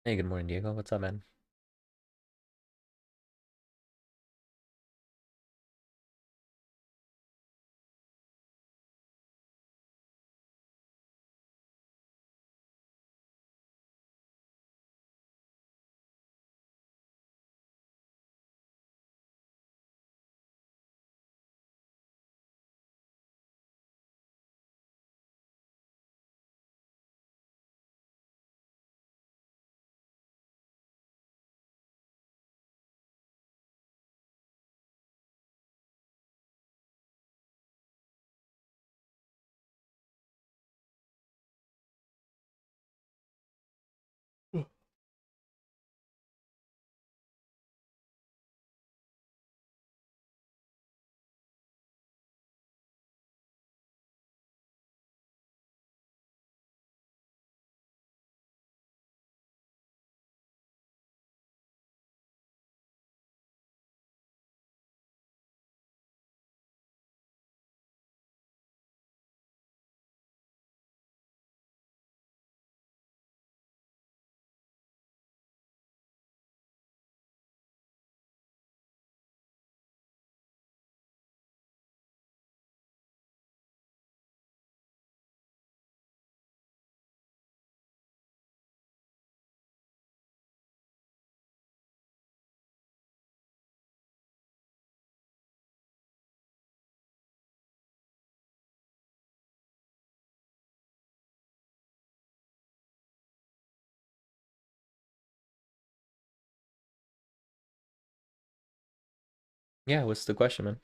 Hey, good morning, Diego. What's up, man? Yeah, what's the question, man?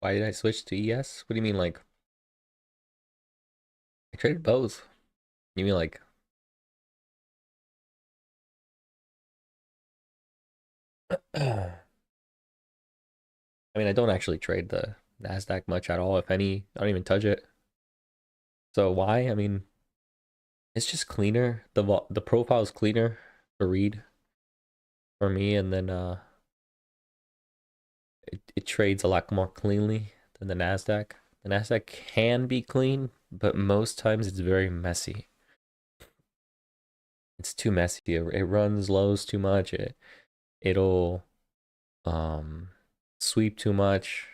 Why did I switch to ES? What do you mean, like, I traded both? You mean, like, I mean, I don't actually trade the NASDAQ much at all, if any. I don't even touch it. So why? I mean, it's just cleaner. The profile is cleaner to read for me, and then it trades a lot more cleanly than the NASDAQ. The NASDAQ can be clean, but most times it's very messy. It's too messy. It runs lows too much. It'll um sweep too much.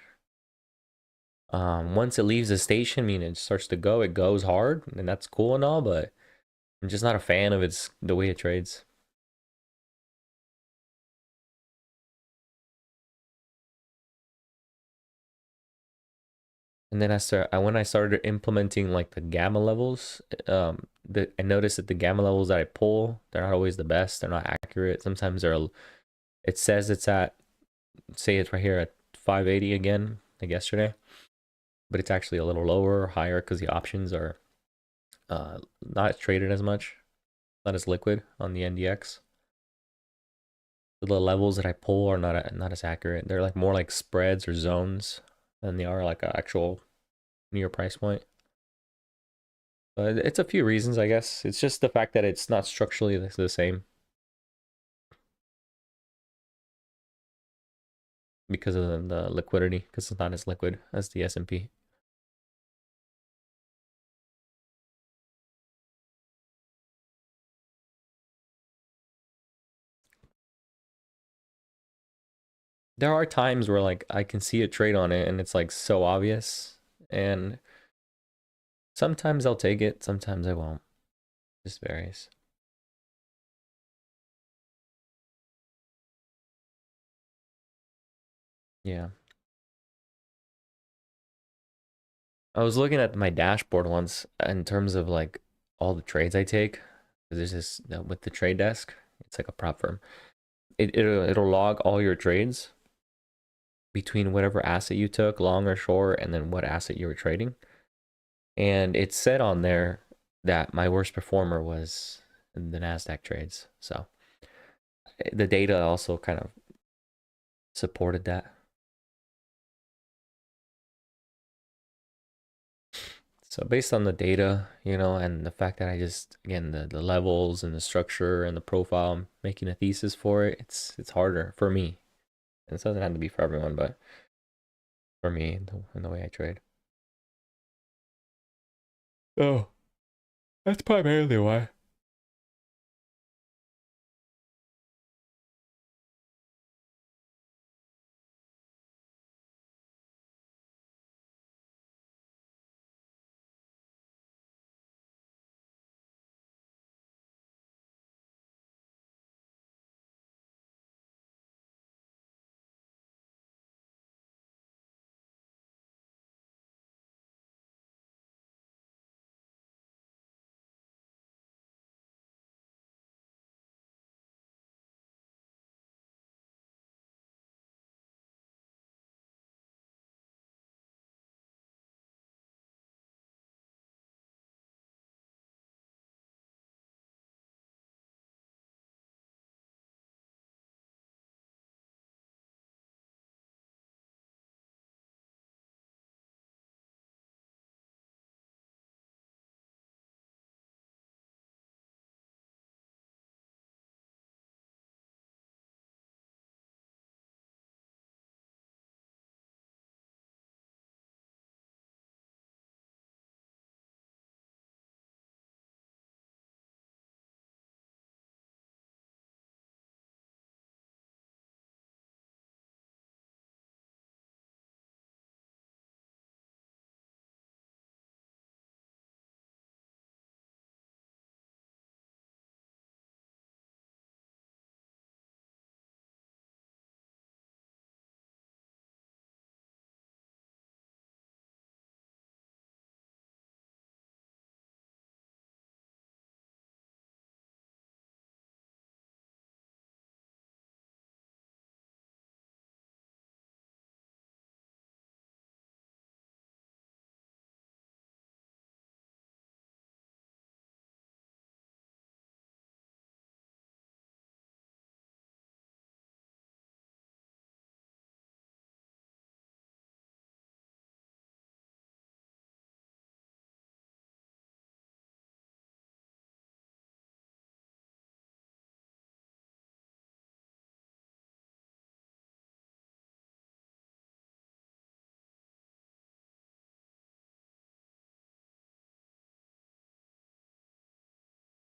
Once it leaves the station, I mean, it starts to go, it goes hard, and that's cool and all, but I'm just not a fan of the way it trades. And then when I started implementing like the gamma levels, I noticed that the gamma levels that I pull, they're not always the best. They're not accurate. Sometimes it says it's at, say it's right here at 580 again, like yesterday, but it's actually a little lower or higher because the options are not traded as much, not as liquid on the NDX. The levels that I pull are not as accurate. They're like more like spreads or zones than they are like an actual near price point. But it's a few reasons, I guess. It's just the fact that it's not structurally the same because of the liquidity, because it's not as liquid as the S&P. There are times where like I can see a trade on it and it's like so obvious, and sometimes I'll take it, sometimes I won't. Just varies. Yeah. I was looking at my dashboard once in terms of like all the trades I take. There's this with the trade desk. It's like a prop firm. It'll log all your trades between whatever asset you took, long or short, and then what asset you were trading. And it said on there that my worst performer was the Nasdaq trades. So the data also kind of supported that. So based on the data, and the fact that I just again the levels and the structure and the profile, I'm making a thesis for it. It's harder for me. And it doesn't have to be for everyone, but for me in the way I trade. Oh, that's primarily why.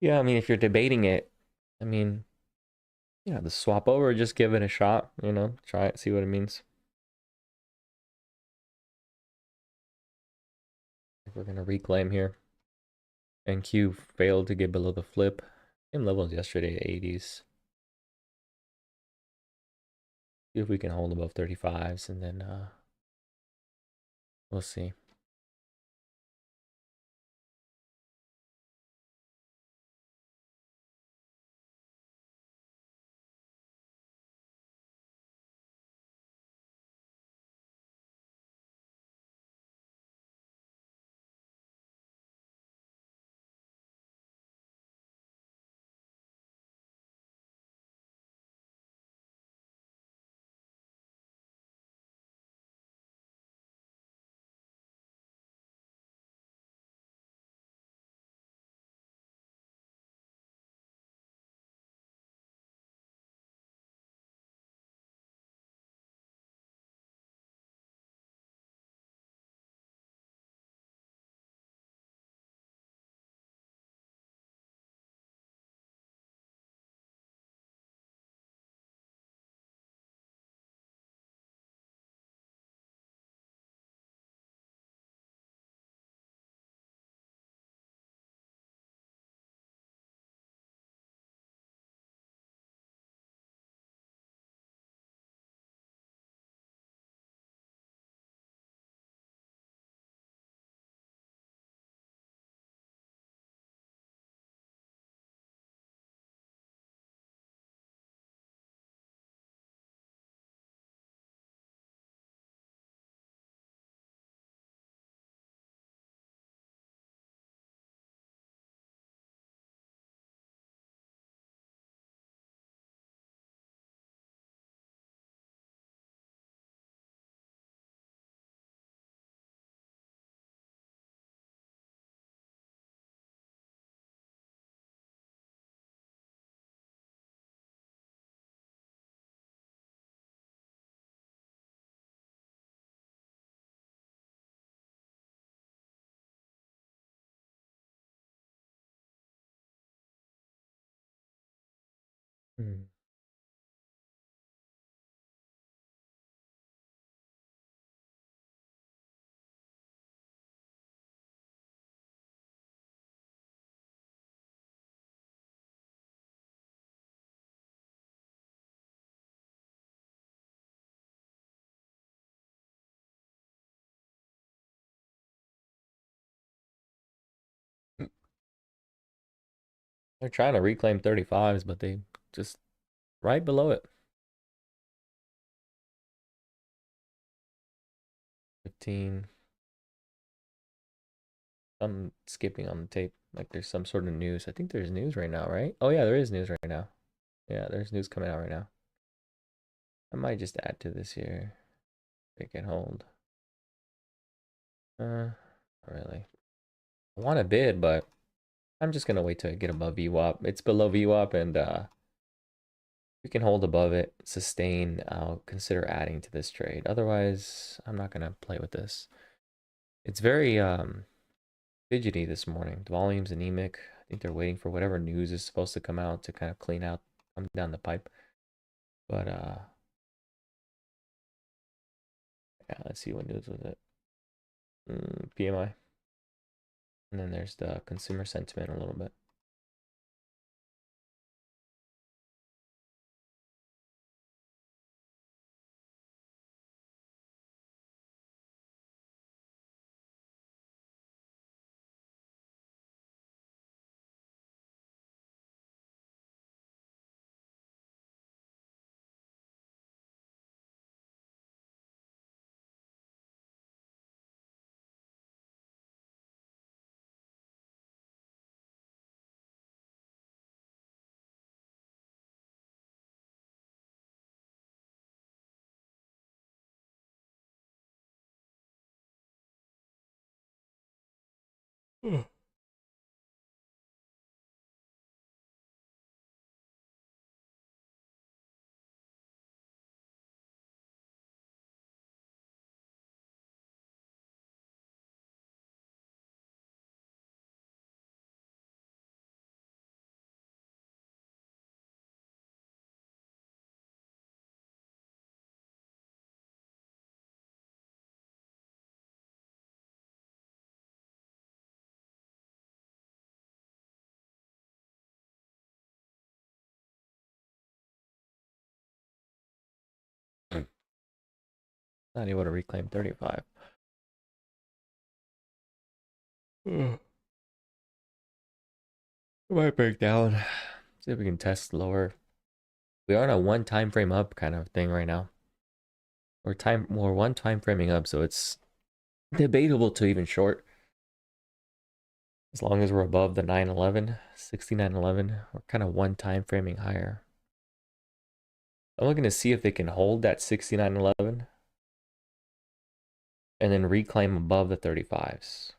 Yeah, I mean, if you're debating it, I mean, yeah, the swap over, just give it a shot, you know, try it, see what it means. If we're gonna reclaim here. And Q failed to get below the flip. Same levels yesterday, 80s. See if we can hold above 35s, and then we'll see. Hmm. They're trying to reclaim 35s, but they just right below it. 15. I'm skipping on the tape. Like there's some sort of news. I think there's news right now, right? Oh yeah, there is news right now. Yeah, there's news coming out right now. I might just add to this here. They can hold. Not really. I want to bid, but I'm just gonna wait till I get above VWAP. It's below VWAP, and we can hold above it, sustain. I'll consider adding to this trade. Otherwise, I'm not gonna play with this. It's very fidgety this morning. The volume's anemic. I think they're waiting for whatever news is supposed to come out to kind of come down the pipe. But yeah, let's see what news was it. PMI, and then there's the consumer sentiment a little bit. Not able to reclaim 35. It might break down. See if we can test lower. We are on a one time frame up kind of thing right now. We're one time framing up, so it's debatable to even short. As long as we're above the 911, 6911, we're kind of one time framing higher. I'm looking to see if they can hold that 6911 and then reclaim above the 35s.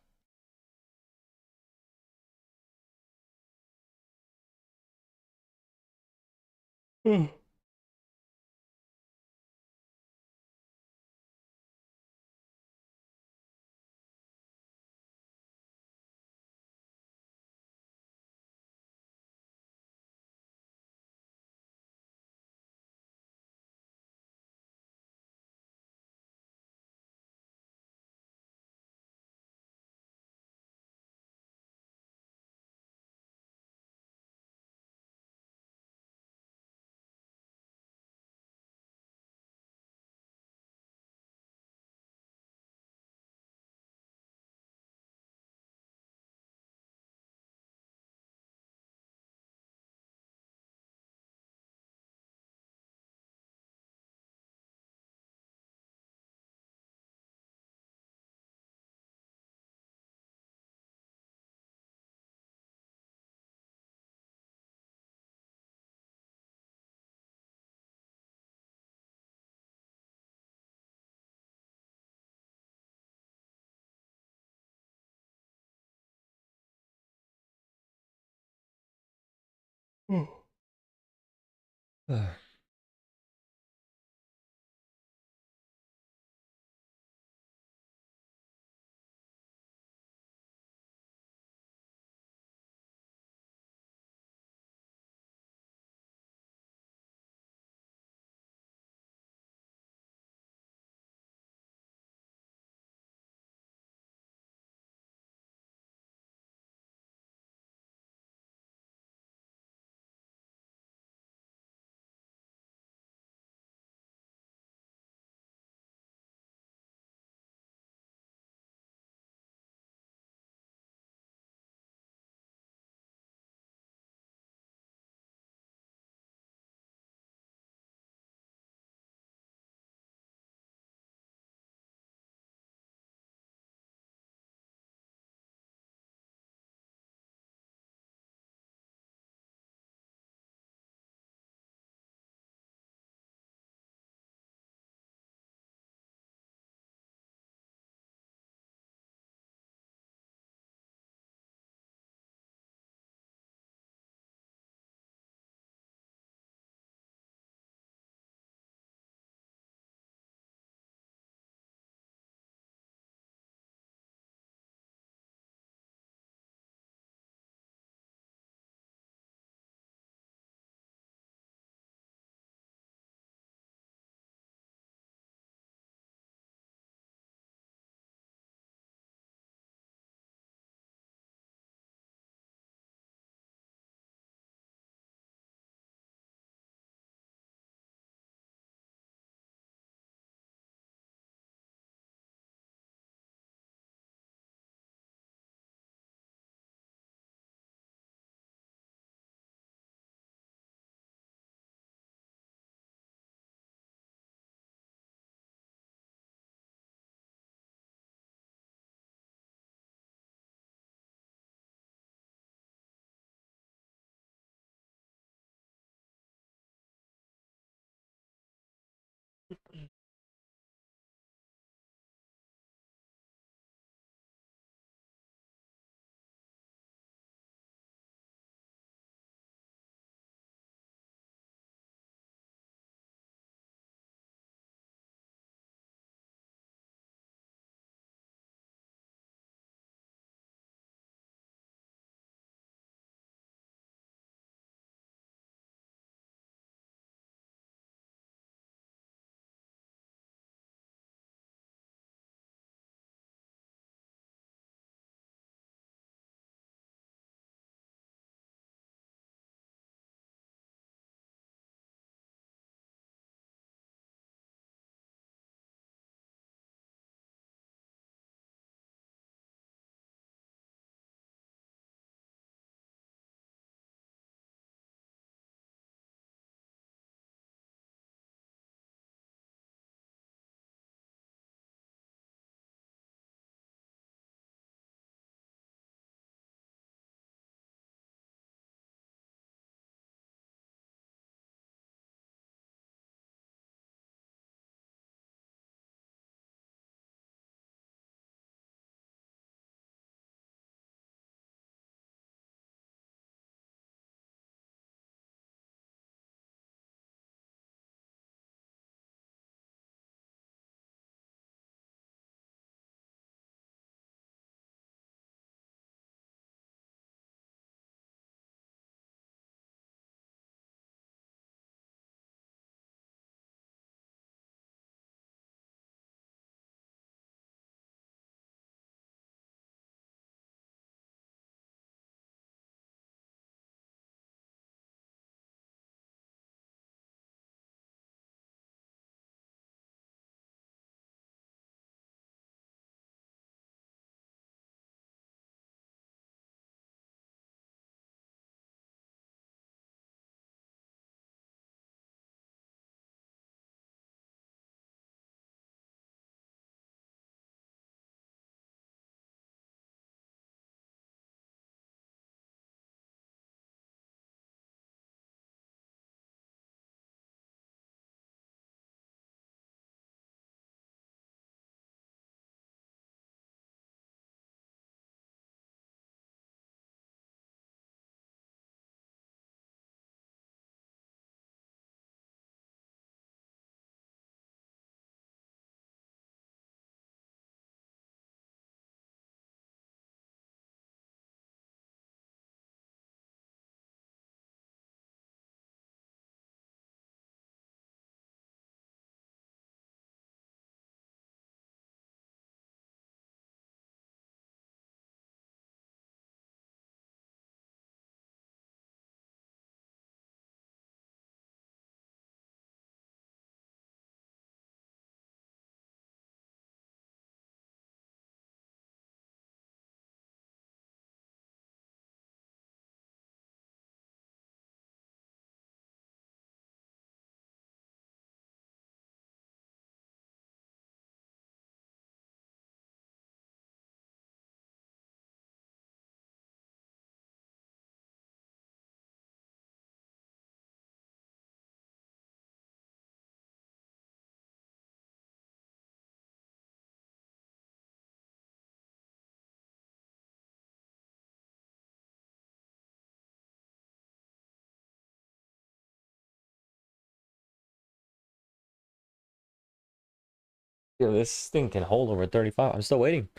Yeah, this thing can hold over 35. I'm still waiting.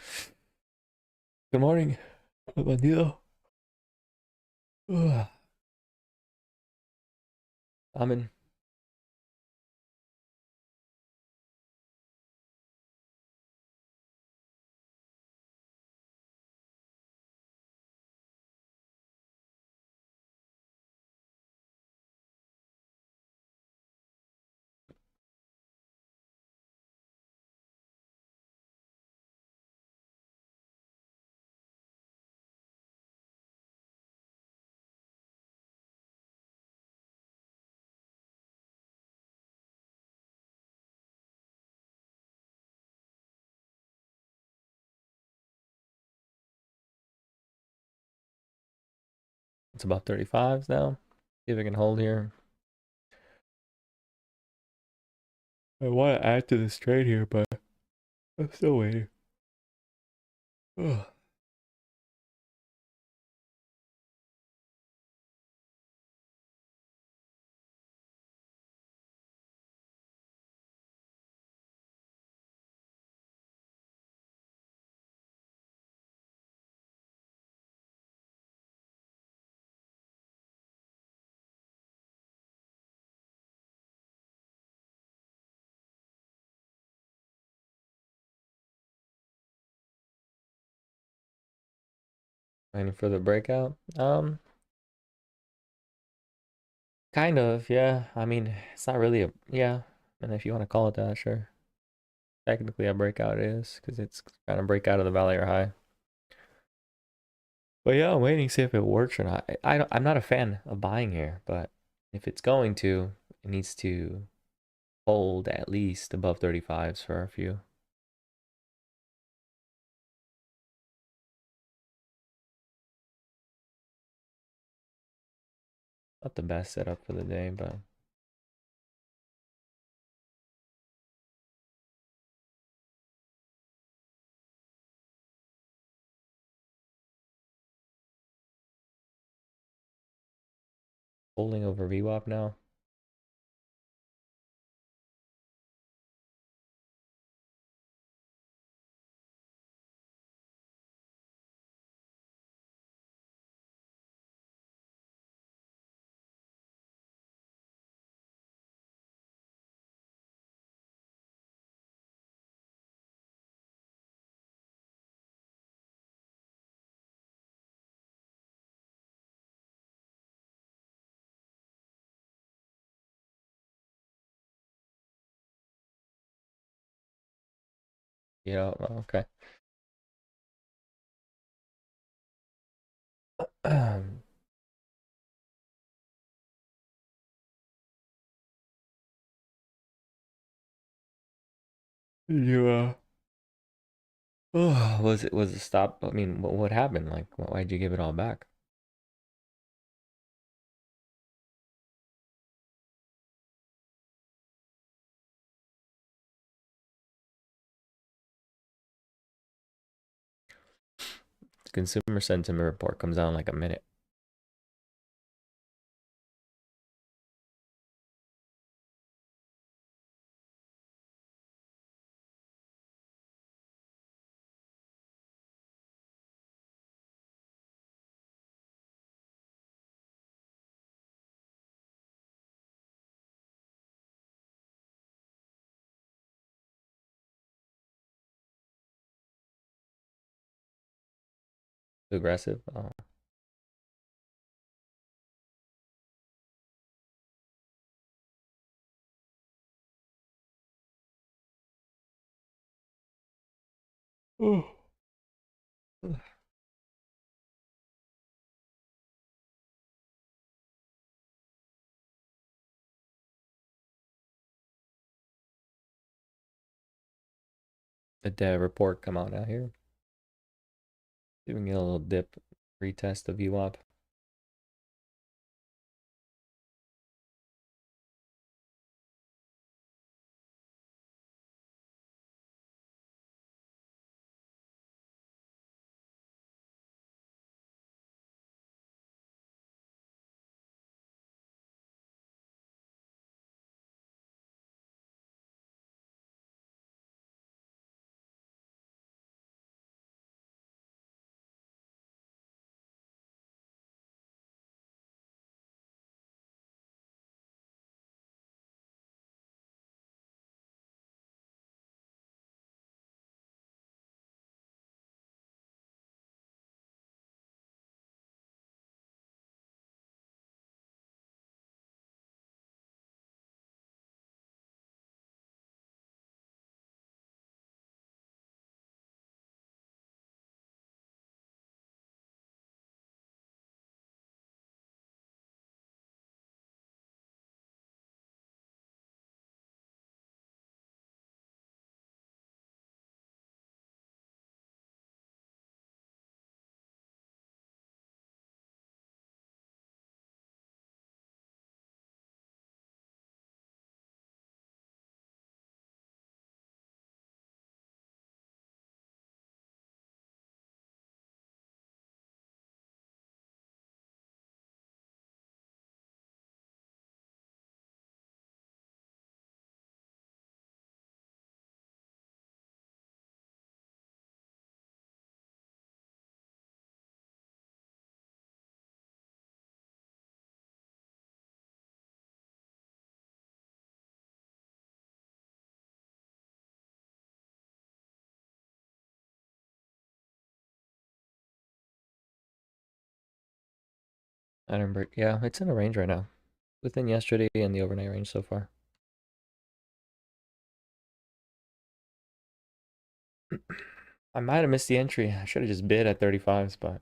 Good morning, Bandido. Ugh. I'm in. It's about 35s now. See if I can hold here. I want to add to this trade here, but I'm still waiting. Ugh. Any further breakout? Kind of, yeah. I mean, it's not really a, yeah. And if you want to call it that, sure. Technically a breakout is, because it's trying to break out of the valley or high. But yeah, I'm waiting to see if it works or not. I'm not a fan of buying here, but if it's going to, it needs to hold at least above 35s for a few. Not the best setup for the day, but holding over VWAP now. Yeah, okay. You oh, was it stop? I mean, what happened? Like, why'd you give it all back? The consumer sentiment report comes out in like a minute. Too aggressive. Oh. The dev report come out out here. Doing a little dip retest of VWAP. I didn't break. Yeah, it's in a range right now. Within yesterday and the overnight range so far. I might have missed the entry. I should have just bid at 35s, but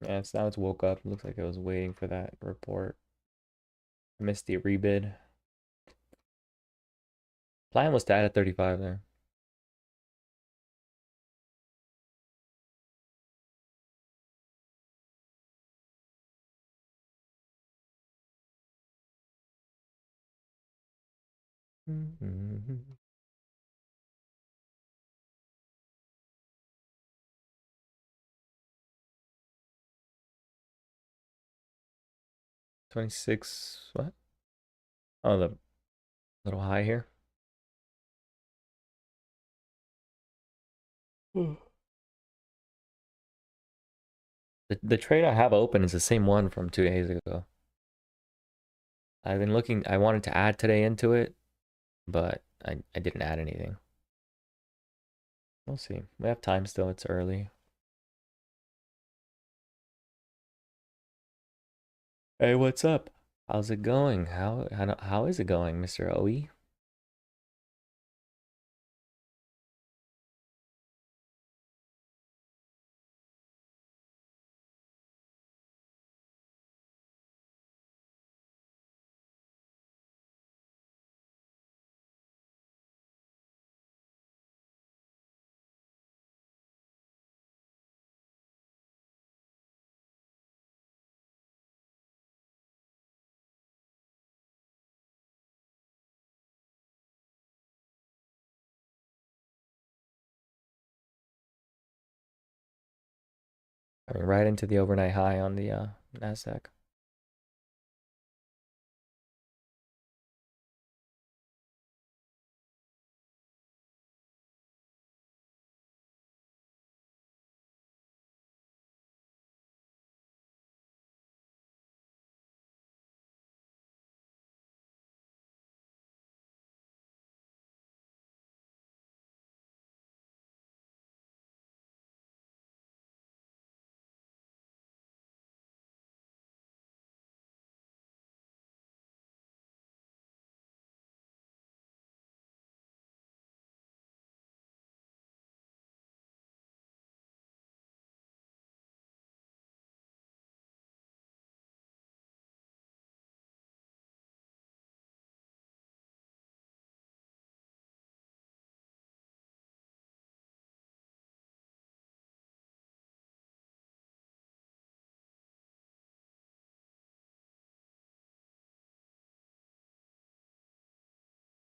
yeah, it's now it's woke up. Looks like it was waiting for that report. I missed the rebid. Plan was to add at 35 there. Mm-hmm. 26, what? Oh, the little high here. The trade I have open is the same one from 2 days ago. I've been looking, I wanted to add today into it, but I didn't add anything. We'll see. We have time still, it's early. Hey, what's up? How's it going? How is it going, Mr. OE? I mean, right into the overnight high on the Nasdaq.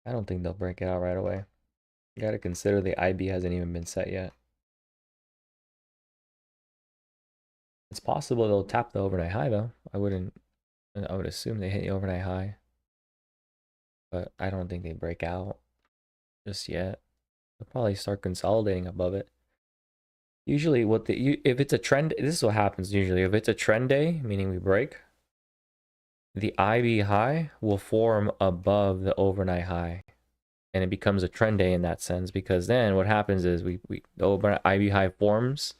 I don't think they'll break it out right away. You gotta consider the IB hasn't even been set yet. It's possible they'll tap the overnight high though. I would assume they hit the overnight high, but I don't think they break out just yet. They'll probably start consolidating above it. Usually if it's a trend, this is what happens usually. If it's a trend day, meaning we break, the IB high will form above the overnight high. And it becomes a trend day in that sense, because then what happens is the overnight IB high forms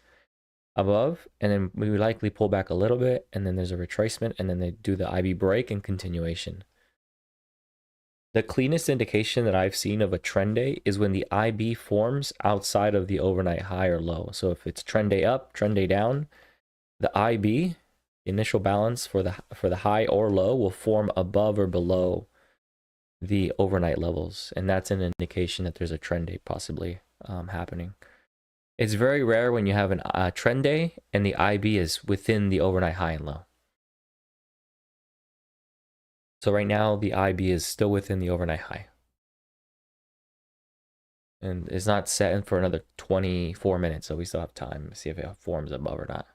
above, and then we would likely pull back a little bit, and then there's a retracement, and then they do the IB break and continuation. The cleanest indication that I've seen of a trend day is when the IB forms outside of the overnight high or low. So if it's trend day up, trend day down, the IB, initial balance for the high or low, will form above or below the overnight levels, and that's an indication that there's a trend day possibly happening. It's very rare when you have a trend day and the IB is within the overnight high and low. So right now the IB is still within the overnight high, and it's not set for another 24 minutes, so we still have time to see if it forms above or not.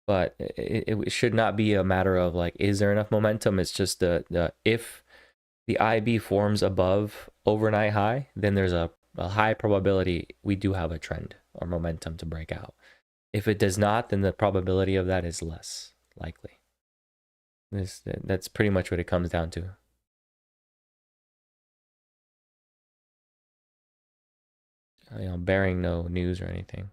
But it should not be a matter of like, is there enough momentum? It's just if the IB forms above overnight high, then there's a high probability we do have a trend or momentum to break out. If it does not, then the probability of that is less likely. That's pretty much what it comes down to. Bearing no news or anything.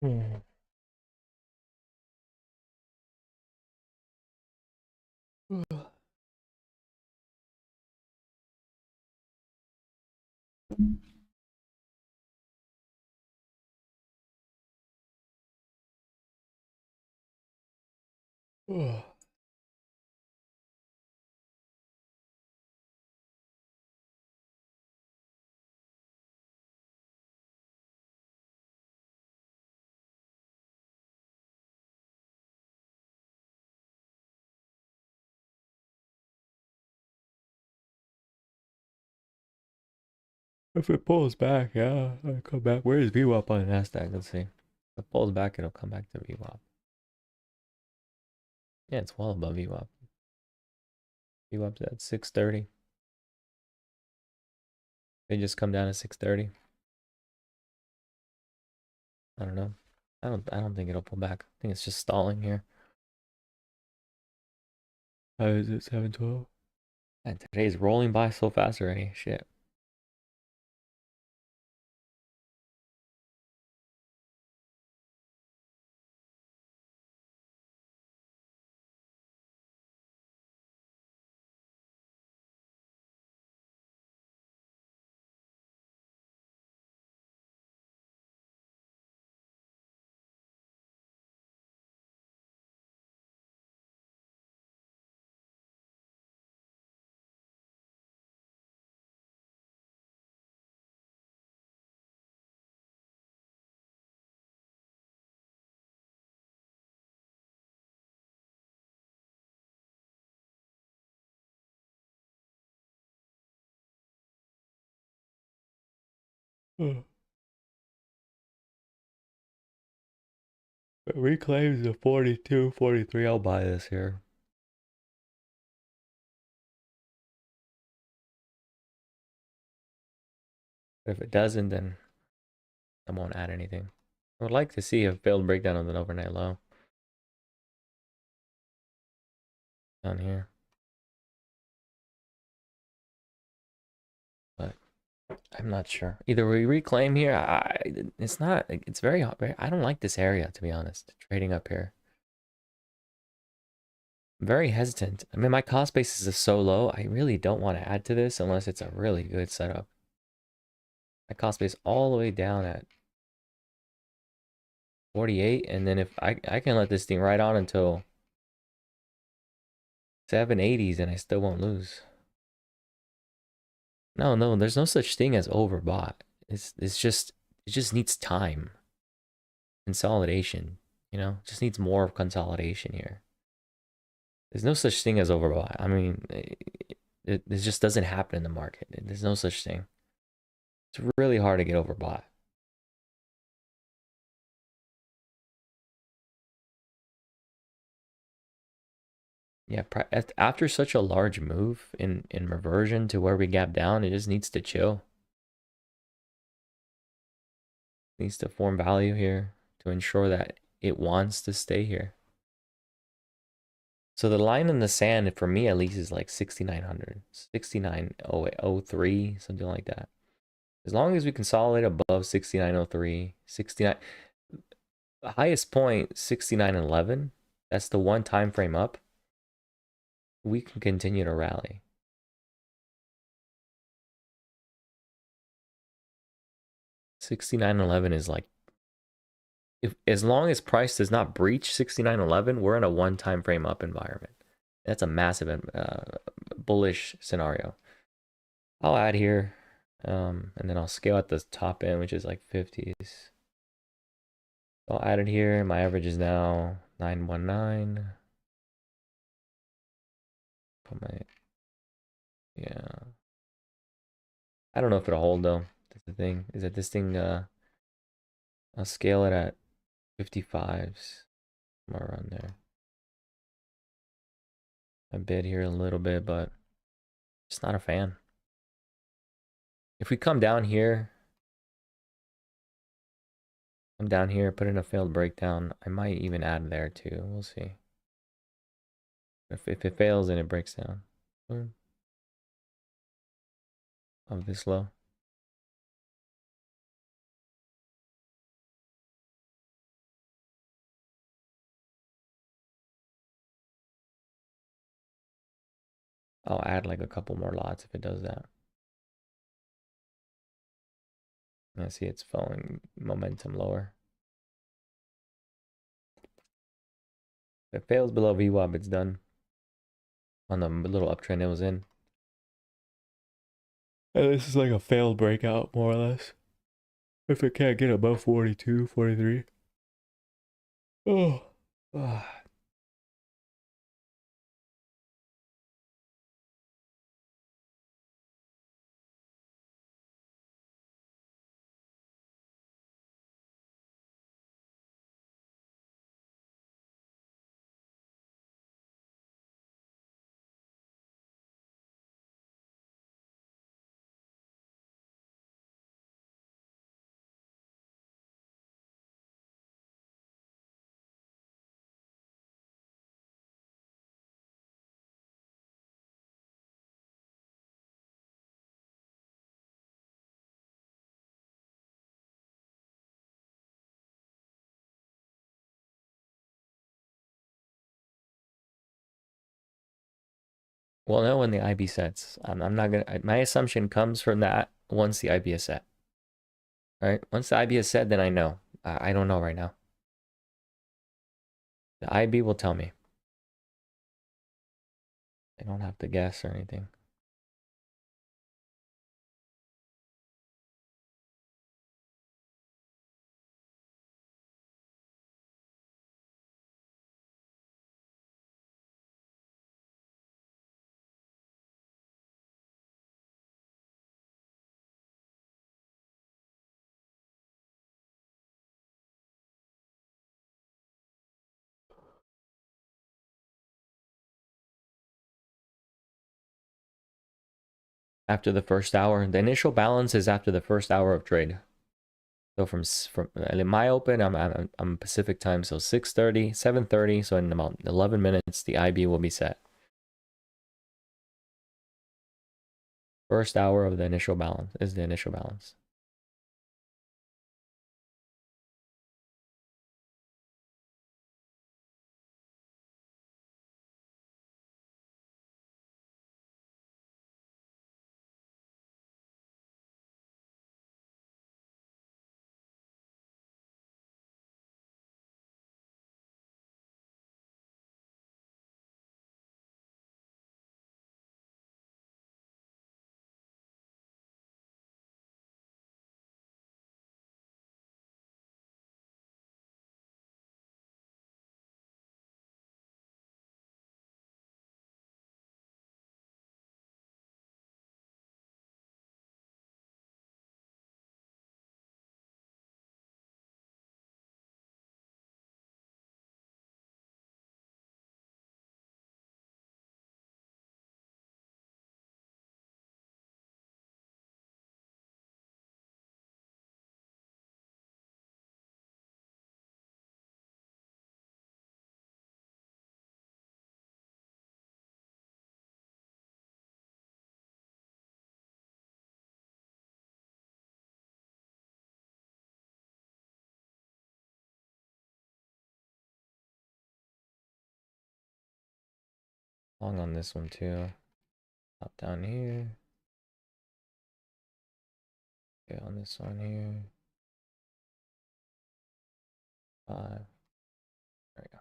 Hmm. If it pulls back, yeah, I'll come back. Where is VWAP on Nasdaq? Let's see. If it pulls back, it'll come back to VWAP. Yeah, it's well above VWAP. VWAP's at 630. They just come down to 630. I don't know. I don't think it'll pull back. I think it's just stalling here. How is it? 712? And today's rolling by so fast already. Shit. But reclaims the 42, 43. I'll buy this here. If it doesn't, then I won't add anything. I would like to see a failed breakdown of an overnight low down here. But I'm not sure. Either we reclaim here. It's not. It's very hot. I don't like this area, to be honest. Trading up here. I'm very hesitant. I mean, my cost basis is so low. I really don't want to add to this unless it's a really good setup. My cost base all the way down at 48, and then if I can let this thing ride on until 780s, and I still won't lose. No, there's no such thing as overbought. It's just it just needs time. Consolidation, just needs more consolidation here. There's no such thing as overbought. I mean, it just doesn't happen in the market. There's no such thing. It's really hard to get overbought. Yeah, after such a large move in reversion to where we gap down, it just needs to chill. It needs to form value here to ensure that it wants to stay here. So the line in the sand, for me at least, is like 6,900, 69.03, something like that. As long as we consolidate above 69.03, 69, the highest point, 69.11, that's the one time frame up, we can continue to rally. 69.11 is like, as long as price does not breach 69.11, we're in a one time frame up environment. That's a massive bullish scenario. I'll add here, and then I'll scale at the top end, which is like 50s. I'll add it here. My average is now 919. Put my, yeah. I don't know if it'll hold though. That's the thing. Is that this thing, I'll scale it at 55s. Somewhere around there. I bid here a little bit, but just not a fan. If we come down here, put in a failed breakdown, I might even add there too. We'll see. If it fails and it breaks down. Boom. Of this low. I'll add like a couple more lots if it does that. I see it's falling momentum lower. If it fails below VWAP, it's done. On the little uptrend it was in. And this is like a failed breakout, more or less. If it can't get above 42, 43. Oh. Well, no, when the IB sets, I'm not gonna. My assumption comes from that once the IB is set. All right, once the IB is set, then I know. I don't know right now. The IB will tell me. I don't have to guess or anything. After the first hour, the initial balance is after the first hour of trade. So from in my open, I'm Pacific time, so 6:30, 7:30. So in about 11 minutes, the IB will be set. First hour of the initial balance is the initial balance. Long on this one too. Up down here. Okay, on this one here. 5. There we go.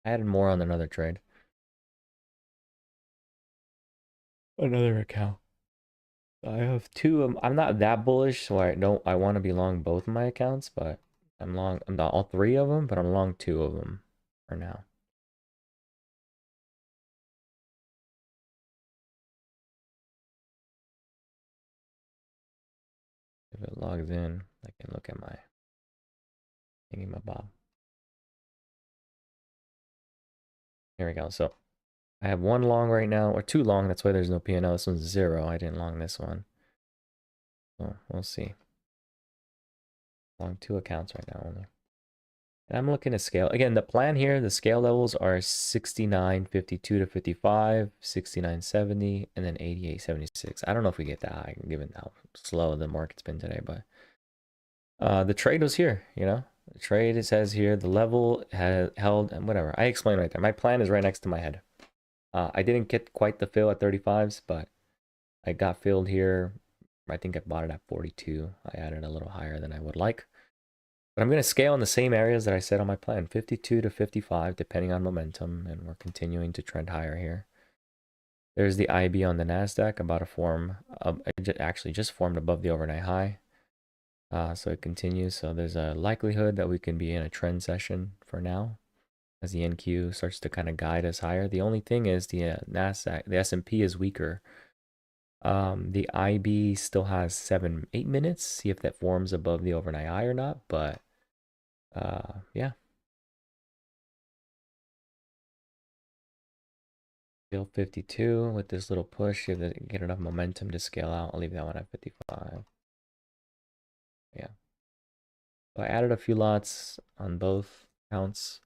I added more on another trade. Another account. I have two. I'm not that bullish, so I want to be long both of my accounts, but I'm long. I'm not all three of them, but I'm long two of them for now. If it logs in, I can look at my thingy, my bob. Here we go. So I have one long right now, or two long. That's why there's no P&L. This one's 0. I didn't long this one. So we'll see. Long two accounts right now only. And I'm looking to scale. Again, the plan here, the scale levels are 69.52 to 55, 69.70, and then 88.76. I don't know if we get that high, given how slow the market's been today, but the trade was here, you know? The trade, it says here, the level had held, and whatever. I explained right there. My plan is right next to my head. I didn't get quite the fill at 35s, but I got filled here. I think I bought it at 42. I added a little higher than I would like. But I'm going to scale in the same areas that I said on my plan, 52 to 55, depending on momentum, and we're continuing to trend higher here. There's the IB on the NASDAQ, about to form, it actually just formed above the overnight high. So it continues. So there's a likelihood that we can be in a trend session for now as the NQ starts to kind of guide us higher. The only thing is the NASDAQ, the S&P is weaker. The IB still has 8 minutes. See if that forms above the overnight high or not. But yeah. Still 52 with this little push. You have to get enough momentum to scale out. I'll leave that one at 55. Yeah. So I added a few lots on both counts.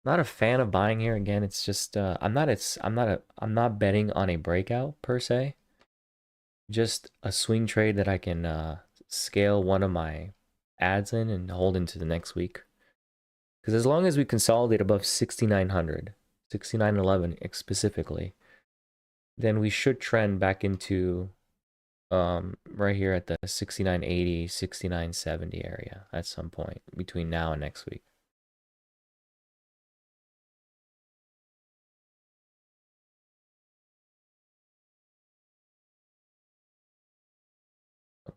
Not a fan of buying here. Again, it's just I'm not betting on a breakout per se. Just a swing trade that I can scale one of my ads in and hold into the next week. Because as long as we consolidate above 6,900, 6,911 specifically, then we should trend back into right here at the 6,980, 6,970 area at some point between now and next week.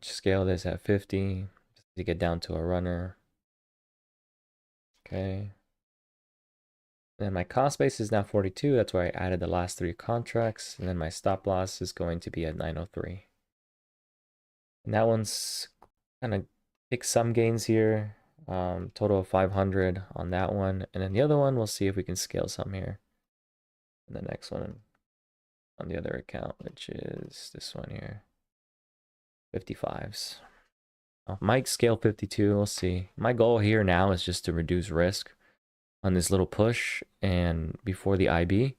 Scale this at 50 to get down to a runner. Okay. And my cost base is now 42. That's why I added the last 3 contracts. And then my stop loss is going to be at 903. And that one's kind of take some gains here. Total of 500 on that one. And then the other one, we'll see if we can scale some here. And the next one on the other account, which is this one here. 55s. Might scale 52, we'll see. My goal here now is just to reduce risk on this little push and before the IB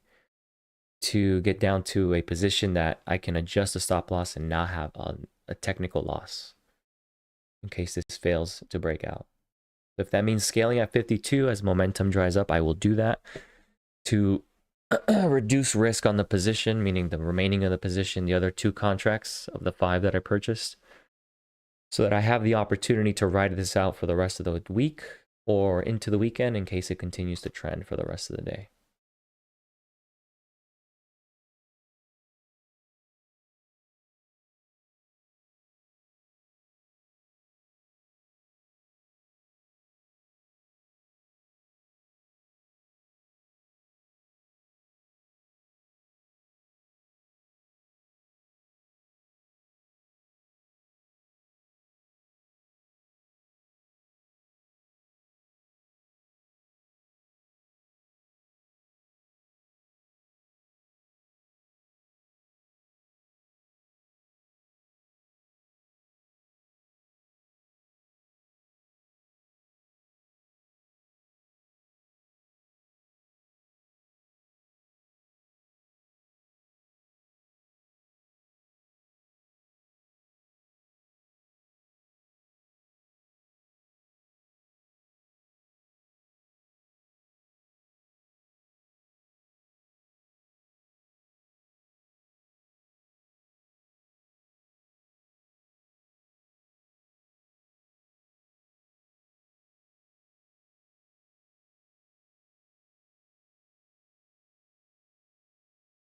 to get down to a position that I can adjust the stop loss and not have a technical loss in case this fails to break out. So if that means scaling at 52 as momentum dries up, I will do that to reduce risk on the position, meaning the remaining of the position, the other 2 contracts of the 5 that I purchased, so that I have the opportunity to ride this out for the rest of the week or into the weekend in case it continues to trend for the rest of the day.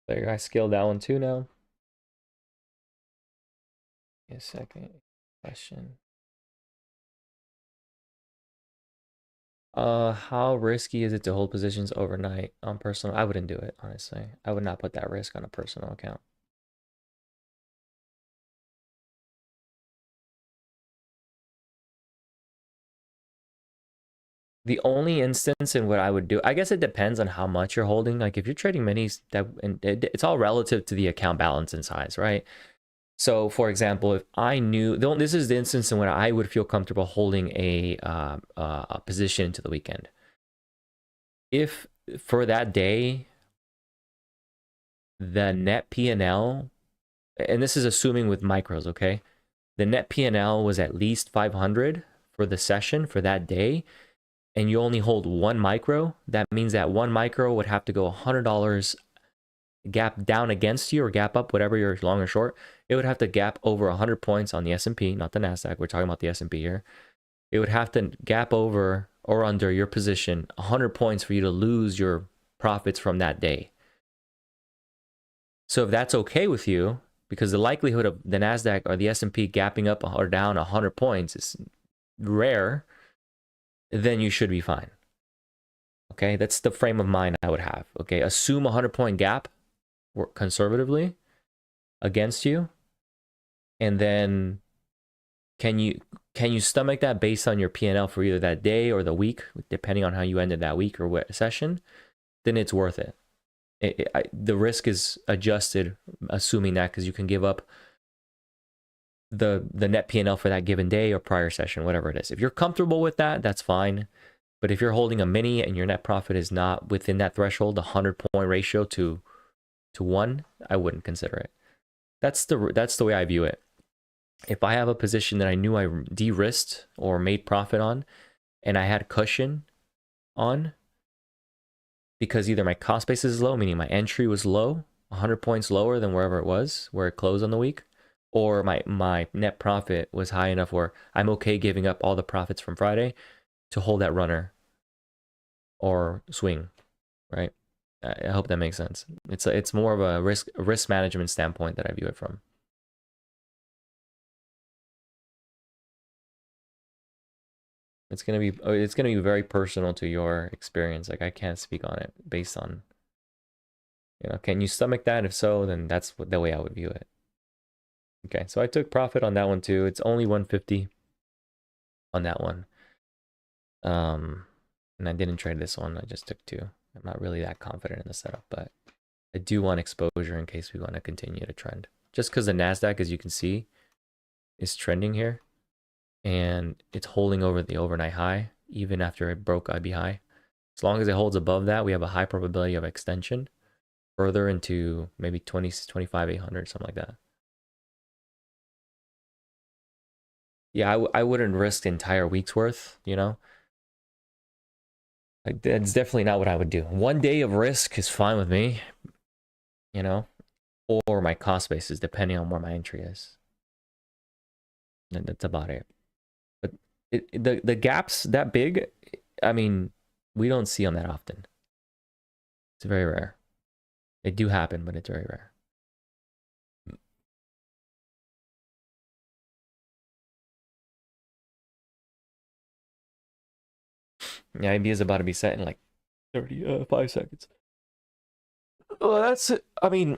There, I scaled that one too now. Give me a second. Question. How risky is it to hold positions overnight on personal? I wouldn't do it, honestly. I would not put that risk on a personal account. The only instance in what I would do, I guess it depends on how much you're holding. Like if you're trading minis, it's all relative to the account balance and size, right? So for example, if I knew, this is the instance in when I would feel comfortable holding a position into the weekend. If for that day, the net P&L, and this is assuming with micros, okay? The net P&L was at least 500 for the session for that day, and you only hold 1 micro, that means that 1 micro would have to go $100 gap down against you or gap up, whatever you're long or short, it would have to gap over 100 points on the S&P, not the NASDAQ. We're talking about the S&P here. It would have to gap over or under your position 100 points for you to lose your profits from that day. So if that's okay with you, because the likelihood of the NASDAQ or the S&P gapping up or down 100 points is rare, then you should be fine. Okay, that's the frame of mind I would have. Okay, assume 100-point gap conservatively against you, and then can you stomach that based on your P&L for either that day or the week, depending on how you ended that week or what session? Then it's worth it. The risk is adjusted, assuming that, because you can give up the net P&L for that given day or prior session, whatever it is. If you're comfortable with that, that's fine. But if you're holding a mini and your net profit is not within that threshold, the 100-point ratio to 1, I wouldn't consider it. That's the way I view it. If I have a position that I knew I de-risked or made profit on, and I had cushion on, because either my cost basis is low, meaning my entry was low, 100 points lower than wherever it was, where it closed on the week, or my net profit was high enough where I'm okay giving up all the profits from Friday to hold that runner or swing, right? I hope that makes sense. It's more of a risk management standpoint that I view it from. It's gonna be very personal to your experience. Like, I can't speak on it based on, can you stomach that? If so, then that's the way I would view it. Okay, so I took profit on that one too. It's only 150 on that one. And I didn't trade this one. I just took 2. I'm not really that confident in the setup, but I do want exposure in case we want to continue to trend. Just because the NASDAQ, as you can see, is trending here, and it's holding over the overnight high, even after it broke IB high. As long as it holds above that, we have a high probability of extension further into maybe 25,800, something like that. Yeah, I wouldn't risk the entire week's worth, Like, that's definitely not what I would do. 1 day of risk is fine with me, or my cost basis, depending on where my entry is. And that's about it. But the gaps that big, I mean, we don't see them that often. It's very rare. They do happen, but it's very rare. Yeah, IB is about to be set in like 35 seconds. Well, that's it. I mean,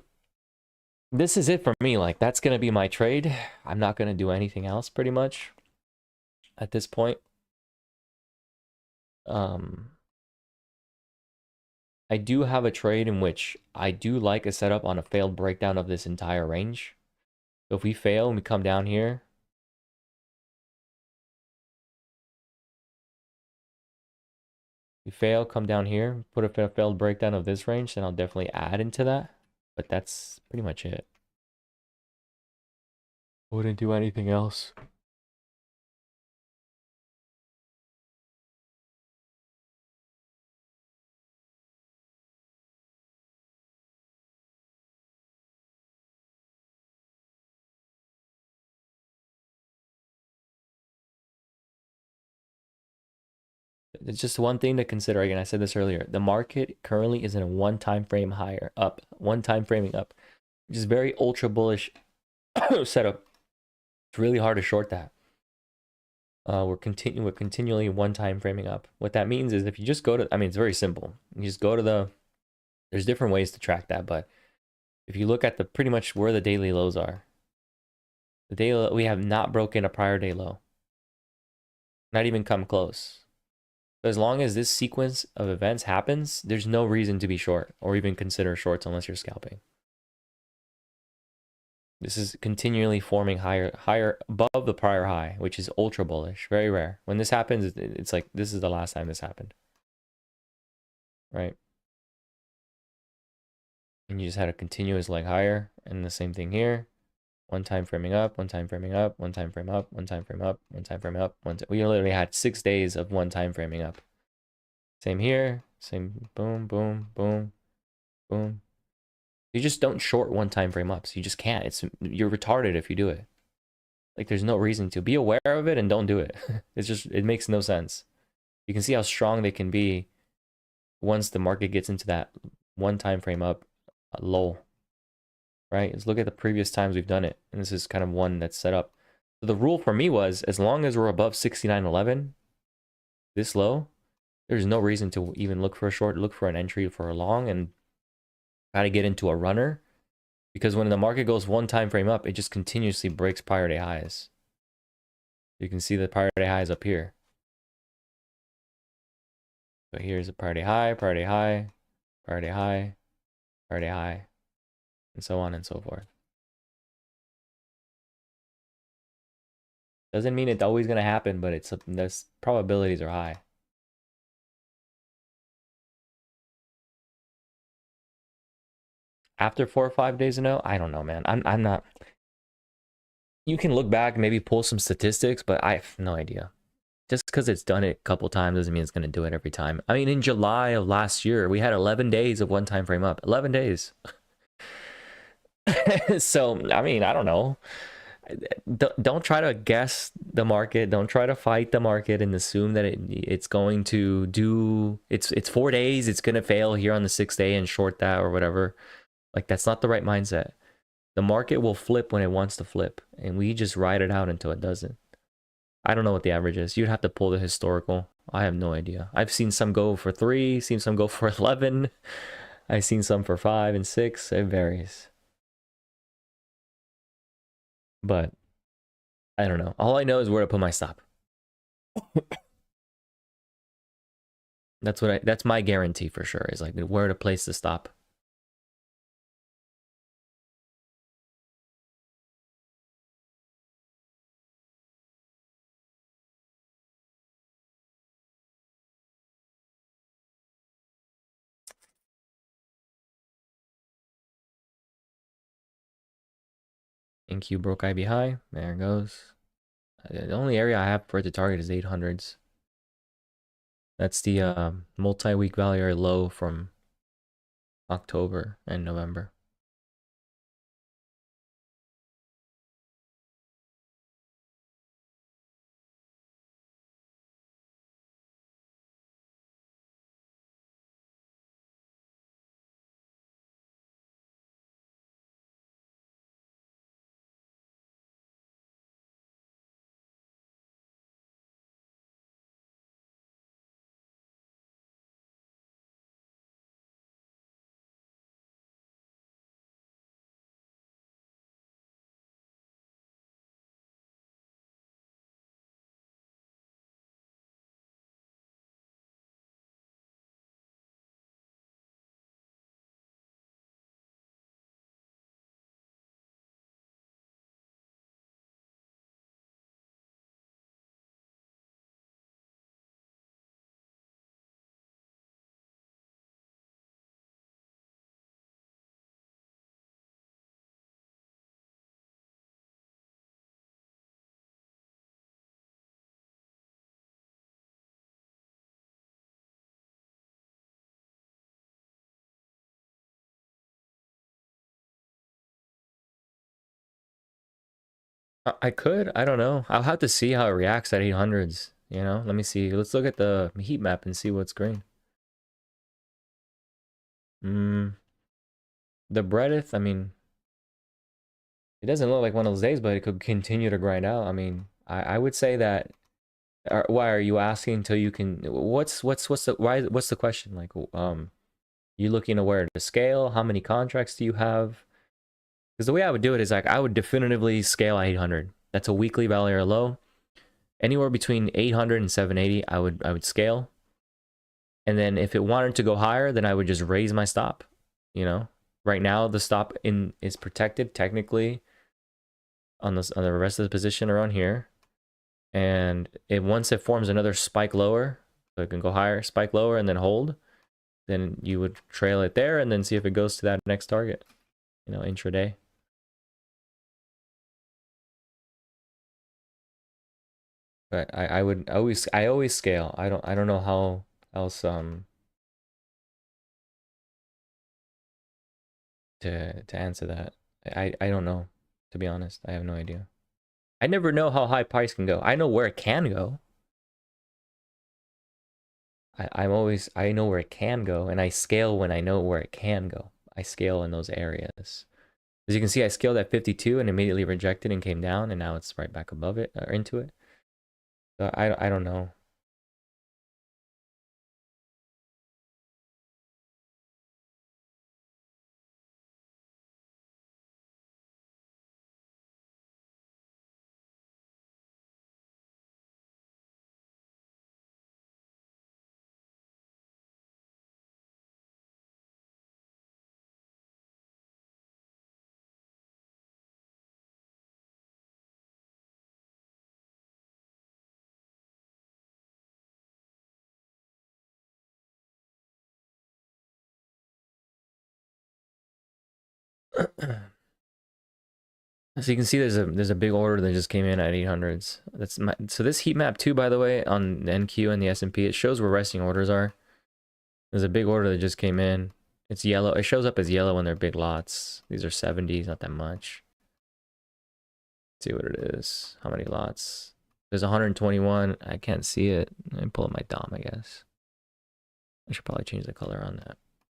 this is it for me. Like, that's going to be my trade. I'm not going to do anything else pretty much at this point. I do have a trade in which I do like a setup on a failed breakdown of this entire range. So if we fail and we come down here, we fail, come down here, put a failed breakdown of this range, then I'll definitely add into that. But that's pretty much it. Wouldn't do anything else. It's just one thing to consider. Again, I said this earlier. The market currently is in a one time frame higher up, one time framing up, which is very ultra bullish setup. It's really hard to short that. We're continually one time framing up. What that means is if you just go to, I mean, it's very simple. You just go to there's different ways to track that, but if you look at the pretty much where the daily lows are, the daily we have not broken a prior day low, not even come close. As long as this sequence of events happens, there's no reason to be short or even consider shorts unless you're scalping. This is continually forming higher above the prior high, which is ultra bullish, very rare. When this happens, it's like this is the last time this happened, right? And you just had a continuous leg higher, and the same thing here. One time framing up, one time framing up, one time frame up, one time frame up, one time frame up. We literally had 6 days of one time framing up. Same here, same boom, boom, boom, boom. You just don't short one time frame ups. You just can't. You're retarded if you do it. Like there's no reason to. Be aware of it and don't do it. It makes no sense. You can see how strong they can be once the market gets into that one time frame up low. Right? Let's look at the previous times we've done it. And this is kind of one that's set up. So the rule for me was as long as we're above 69.11, this low, there's no reason to even look for a short, look for an entry for a long, and try to get into a runner. Because when the market goes one time frame up, it just continuously breaks prior day highs. You can see the prior day highs up here. So here's a prior day high, prior day high, prior day high, prior day high, and so on and so forth. Doesn't mean it's always going to happen, but the probabilities are high. After 4 or 5 days ago, I don't know, man. I'm not. You can look back, maybe pull some statistics, but I have no idea. Just because it's done it a couple times doesn't mean it's going to do it every time. I mean, in July of last year, we had 11 days of one time frame up. 11 days. So, I mean, I don't know. Don't try to guess the market. Don't try to fight the market and assume that it's going to do. It's 4 days. It's going to fail here on the 6th day and short that or whatever. Like, that's not the right mindset. The market will flip when it wants to flip, and we just ride it out until it doesn't. I don't know what the average is. You'd have to pull the historical. I have no idea. I've seen some go for 3, seen some go for 11. I've seen some for 5 and 6. It varies. But I don't know. All I know is where to put my stop. That's my guarantee for sure, is like where to place the stop. NQ broke IB high. There it goes. The only area I have for it to target is 800s. That's the multi-week value area low from October and November. I could. I don't know. I'll have to see how it reacts at 800s. You know, let me see. Let's look at the heat map and see what's green. The breadth, I mean, it doesn't look like one of those days, but it could continue to grind out. I mean, I would say that. Why are you asking until you can? What's the why? What's the question? Like, you looking to where to scale? How many contracts do you have? Because the way I would do it is like I would definitively scale at 800. That's a weekly value or low. Anywhere between 800 and 780, I would scale. And then if it wanted to go higher, then I would just raise my stop. You know, right now the stop is protected technically on the rest of the position around here. And once it forms another spike lower, so it can go higher, spike lower, and then hold, then you would trail it there and then see if it goes to that next target, you know, intraday. But I always scale. I don't know how else to answer that. I don't know, to be honest. I have no idea. I never know how high price can go. I know where it can go. I know where it can go, and I scale when I know where it can go. I scale in those areas. As you can see, I scaled at 52 and immediately rejected and came down, and now it's right back above it or into it. So I don't know. So you can see there's a big order that just came in at 800s. So this heat map too, by the way, on the NQ and the S&P, it shows where resting orders are. There's a big order that just came in. It's yellow. It shows up as yellow when they're big lots. These are 70s, not that much. Let's see what it is. How many lots? There's 121. I can't see it. Let me pull up my DOM, I guess. I should probably change the color on that.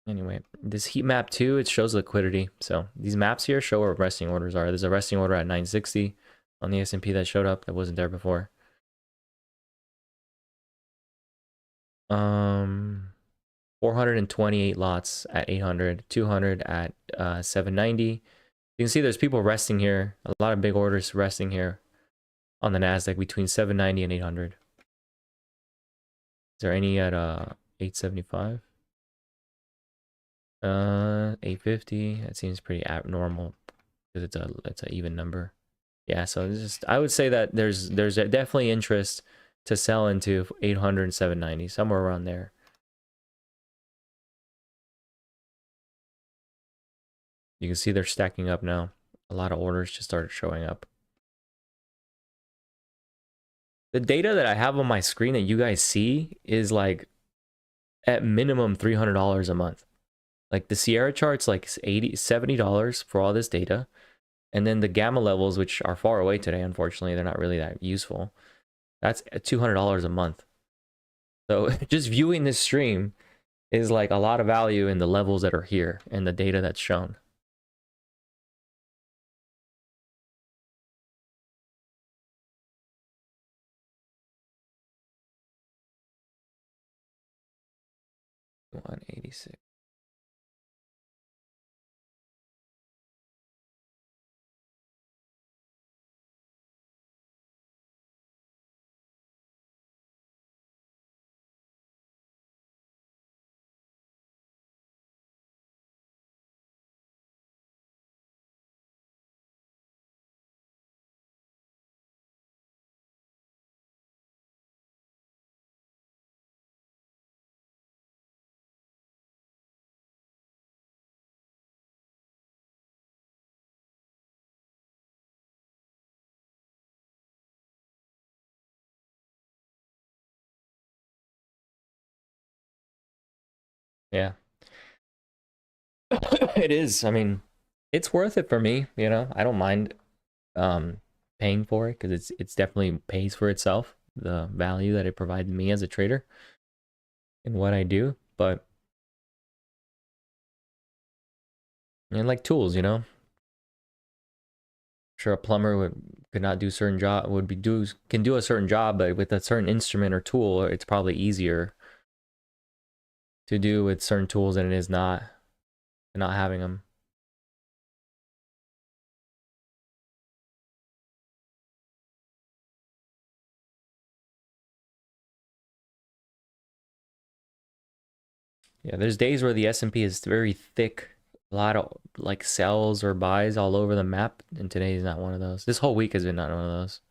Anyway, this heat map too, it shows liquidity. So these maps here show where resting orders are. There's a resting order at 960 on the S&P that showed up that wasn't there before. 428 lots at 800, 200 at 790. You can see there's people resting here. A lot of big orders resting here on the Nasdaq between 790 and 800. Is there any at 875? 850. That seems pretty abnormal because it's an even number. Yeah, so it's just I would say that there's definitely interest to sell into 800 and 790, somewhere around there. You can see they're stacking up now. A lot of orders just started showing up. The data that I have on my screen that you guys see is like at minimum $300 a month. Like the Sierra chart's like $70 for all this data. And then the gamma levels, which are far away today, unfortunately, they're not really that useful. That's $200 a month. So just viewing this stream is like a lot of value in the levels that are here and the data that's shown. $186. Yeah. It is. I mean, it's worth it for me, you know. I don't mind paying for it because it's definitely pays for itself, the value that it provided me as a trader in what I do. But and like tools, you know. Sure, a plumber could not do certain job can do a certain job, but with a certain instrument or tool, it's probably easier to do with certain tools than it is not having them. Yeah, there's days where the S&P is very thick, a lot of like sells or buys all over the map, and today is not one of those. This whole week has been not one of those.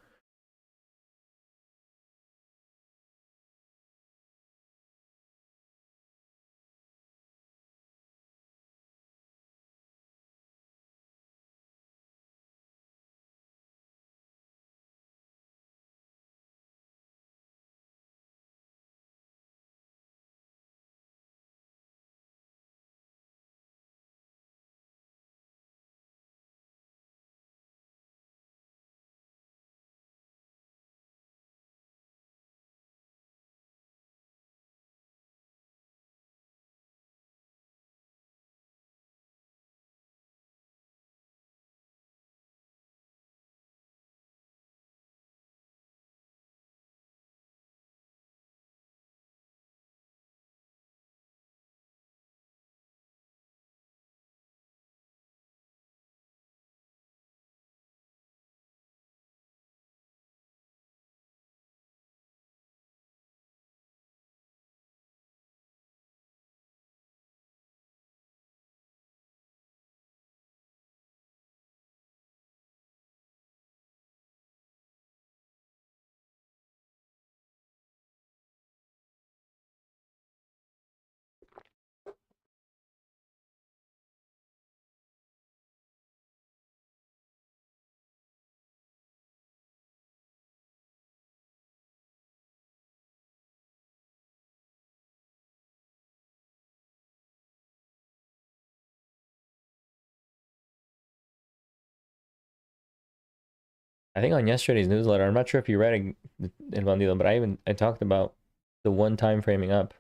I think on yesterday's newsletter, I'm not sure if you read it, Vandilo, but I talked about the one time framing up.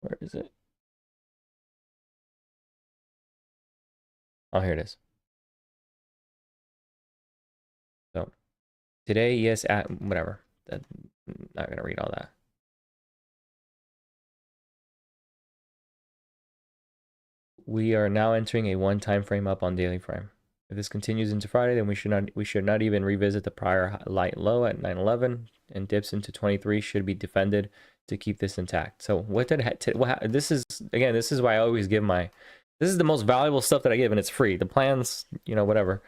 Where is it? Oh, here it is. So today, yes, at whatever. Not gonna read all that. We are now entering a one time frame up on daily frame. If this continues into Friday, then we should not even revisit the prior light low at 911, and dips into 23 should be defended to keep this intact. So what did this is again, this is why I always give this is the most valuable stuff that I give, and it's free. The plans, whatever.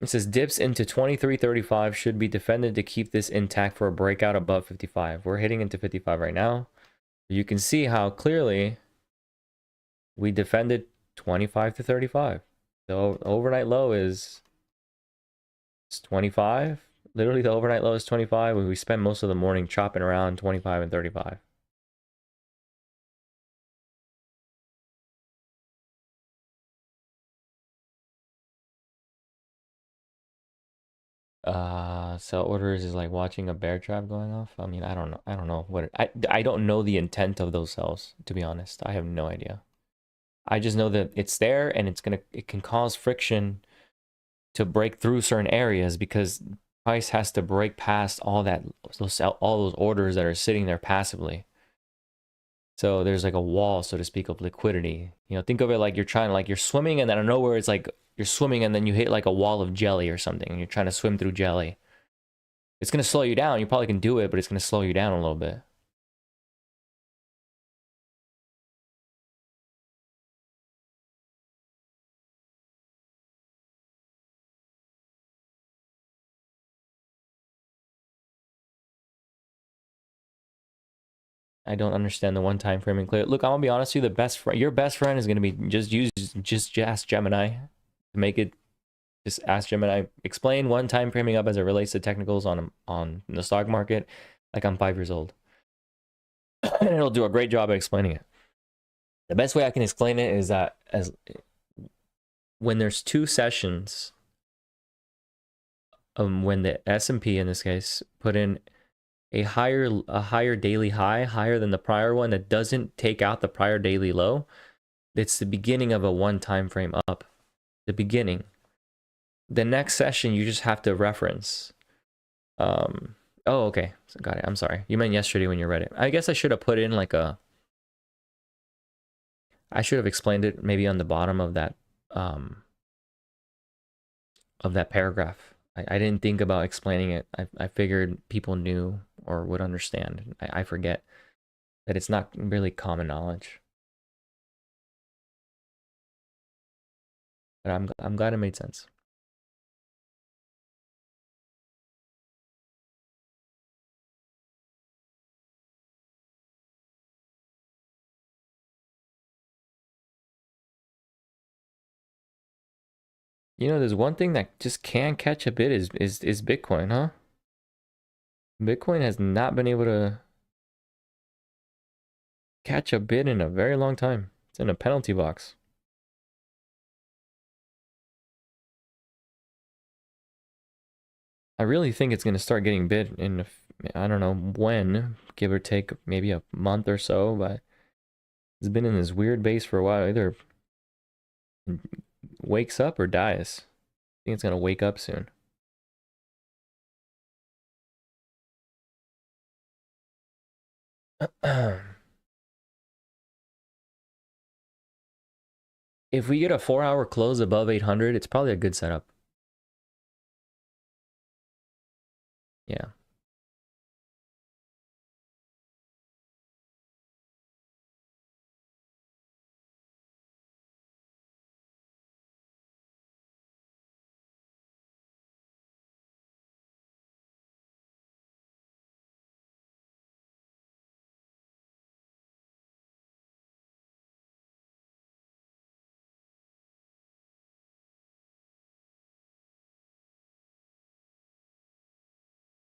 It says dips into 23.35 should be defended to keep this intact for a breakout above 55. We're hitting into 55 right now. You can see how clearly we defended 25 to 35. The overnight low is 25. Literally, the overnight low is 25. We spend most of the morning chopping around 25 and 35. Sell orders is like watching a bear trap going off. I mean, I don't know. I don't know what I don't know the intent of those sells, to be honest. I have no idea. I just know that it's there and it can cause friction to break through certain areas because price has to break past all those orders that are sitting there passively. So there's like a wall, so to speak, of liquidity. Think of it like you're swimming, and then out of nowhere it's like you're swimming and then you hit like a wall of jelly or something, and you're trying to swim through jelly. It's gonna slow you down. You probably can do it, but it's gonna slow you down a little bit. I don't understand the one time framing clear. Look, I'm gonna be honest with you. Your best friend is gonna be just ask Gemini to make it. Just ask Gemini, explain one time framing up as it relates to technicals on the stock market, like I'm 5 years old, and it'll do a great job at explaining it. The best way I can explain it is that as when there's two sessions, when the S&P in this case put in a higher daily high, higher than the prior one, that doesn't take out the prior daily low, it's the beginning of a one time frame up. The beginning. The next session you just have to reference. Oh, okay, got it. I'm sorry. You meant yesterday when you read it. I guess I should have put in like I should have explained it maybe on the bottom of that paragraph. I didn't think about explaining it. I figured people knew or would understand. I forget that it's not really common knowledge. But I'm glad it made sense. There's one thing that just can't catch a bid is Bitcoin, huh? Bitcoin has not been able to catch a bid in a very long time. It's in a penalty box. I really think it's going to start getting bid in, I don't know when, give or take maybe a month or so, but it's been in this weird base for a while. Either wakes up or dies. I think it's going to wake up soon. If we get a 4-hour close above 800, it's probably a good setup. Yeah.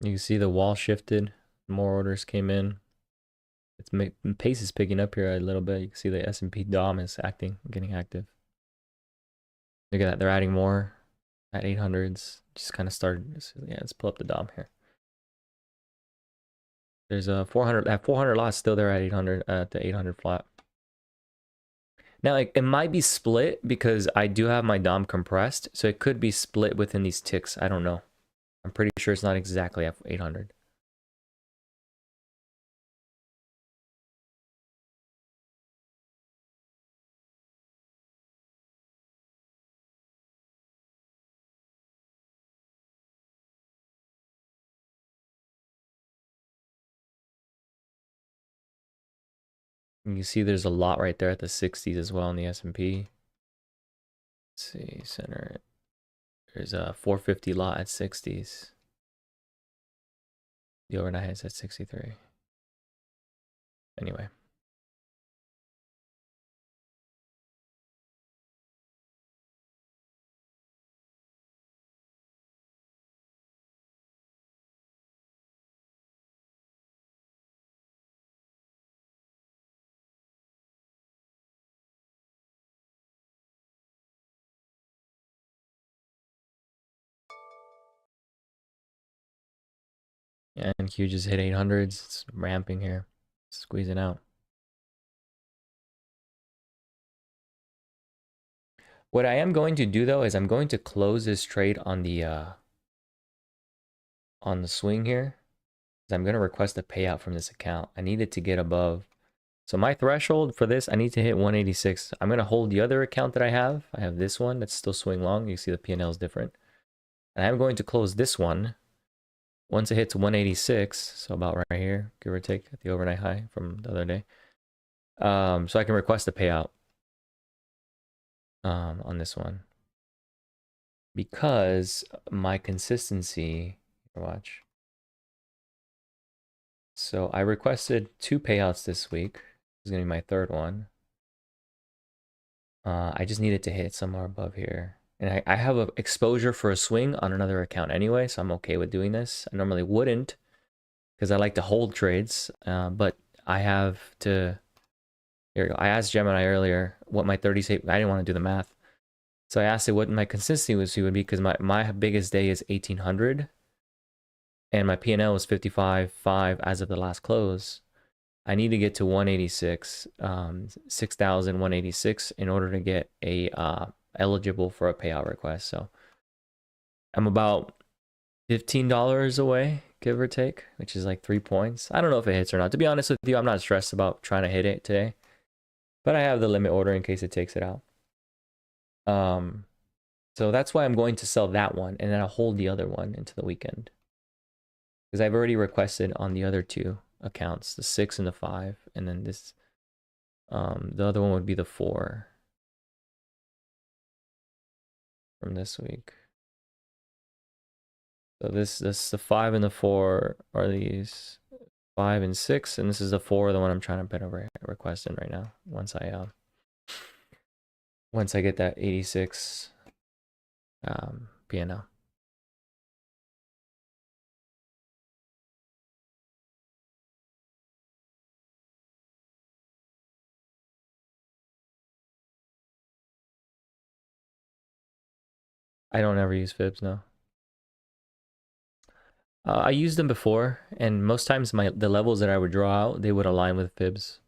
You can see the wall shifted. More orders came in. Pace is picking up here a little bit. You can see the S&P DOM is getting active. Look at that. They're adding more. at 800s. Just kind of started. Yeah, let's pull up the DOM here. There's a 400. That 400 lot still there at 800 at the 800 flat. Now it might be split because I do have my DOM compressed, so it could be split within these ticks. I don't know. I'm pretty sure it's not exactly at 800. And you see there's a lot right there at the 60s as well in the S&P. Let's see, center. There's a 450 lot at 60s. The overnight is at 63. Anyway. Yeah, and Q just hit 800s. It's ramping here. Squeezing out. What I am going to do though is I'm going to close this trade on the swing here. I'm going to request a payout from this account. I need it to get above. So my threshold for this, I need to hit 186. I'm going to hold the other account that I have. I have this one that's still swing long. You see the P&L is different. And I'm going to close this one once it hits 186. So about right here, give or take at the overnight high from the other day. So I can request a payout on this one. Because my consistency, watch. So I requested 2 payouts this week. This is going to be my 3rd one. I just needed to hit somewhere above here. And I have an exposure for a swing on another account anyway, so I'm okay with doing this. I normally wouldn't because I like to hold trades, but I have to... Here we go. I asked Gemini earlier what my 30s... I didn't want to do the math. So I asked it what my consistency would be because my biggest day is 1800 and my P&L was 55.5 as of the last close. I need to get to 186, 6,186 in order to get a eligible for a payout request. So I'm about $15 away, give or take, which is like 3 points. I don't know if it hits or not. To be honest with you, I'm not stressed about trying to hit it today, but I have the limit order in case it takes it out. So that's why I'm going to sell that one and then I'll hold the other one into the weekend. Because I've already requested on the other 2 accounts, the 6 and the 5, and then this, the other one would be the 4 from this week. So this the 5 and the 4 are these 5 and 6, and this is the 4, the one I'm trying to put a request in right now. Once I get that 86 P&L. I don't ever use fibs, no. I used them before, and most times the levels that I would draw out, they would align with fibs.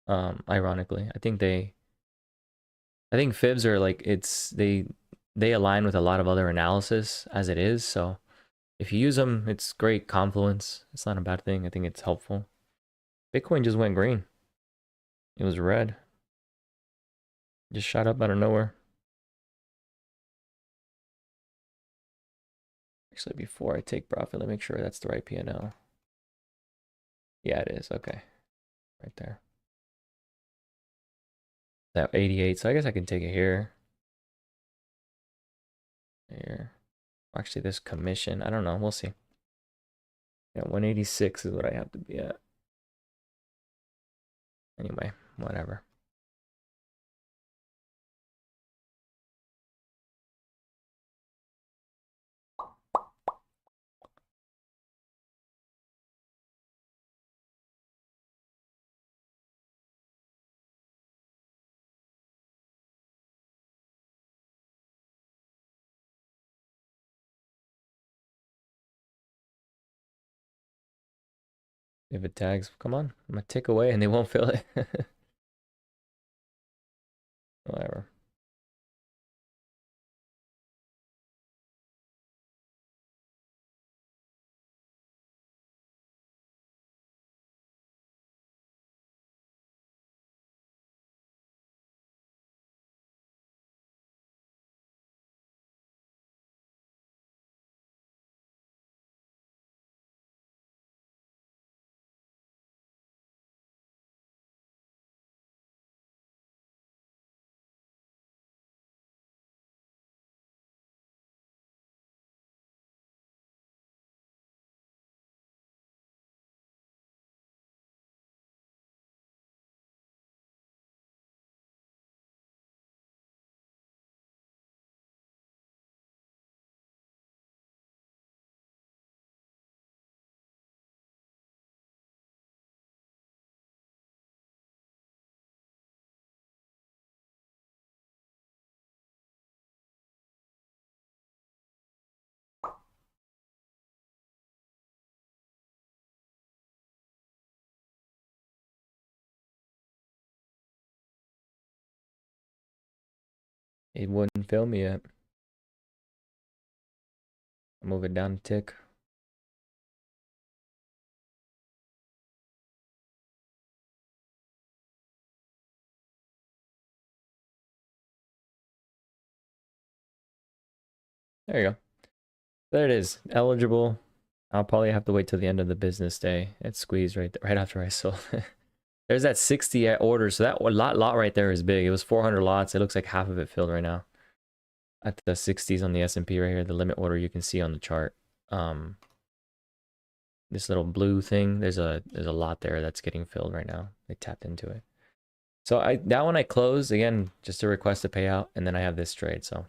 Ironically, I think fibs are like they align with a lot of other analysis as it is. So if you use them, it's great confluence. It's not a bad thing. I think it's helpful. Bitcoin just went green. It was red. Just shot up out of nowhere. Actually, before I take profit, let me make sure that's the right P&L. Yeah, it is. Okay. Right there. That 88. So I guess I can take it here. Here. Actually, this commission. I don't know. We'll see. Yeah, 186 is what I have to be at. Anyway, whatever. If it tags, come on, I'm gonna tick away and they won't fill it. Whatever. It wouldn't fill me yet. Move it down a tick. There you go. There it is. Eligible. I'll probably have to wait till the end of the business day. It's squeezed right after I sold. There's that 60 at order, so that lot right there is big. It was 400 lots. It looks like half of it filled right now. At the 60s on the S&P right here, the limit order you can see on the chart. This little blue thing, there's a lot there that's getting filled right now. They tapped into it. So that one I closed again just to request a payout, and then I have this trade. So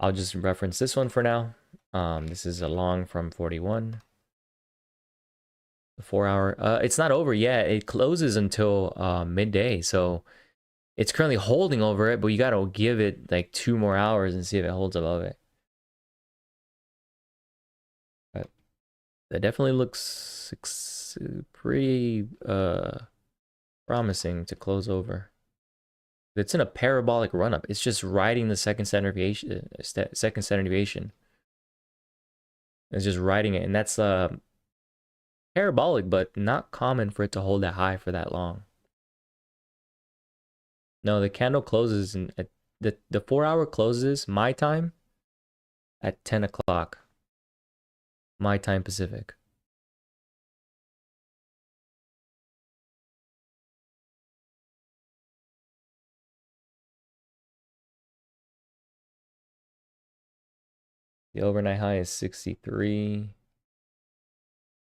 I'll just reference this one for now. This is a long from 41. The 4 hour. It's not over yet. It closes until midday. So it's currently holding over it, but you gotta give it like 2 more hours and see if it holds above it. But that definitely looks pretty promising to close over. It's in a parabolic run up. It's just riding the second standard deviation. It's just riding it, and that's parabolic, but not common for it to hold that high for that long. No, the candle closes at the 4 hour closes my time at 10 o'clock. My time Pacific. The overnight high is 63.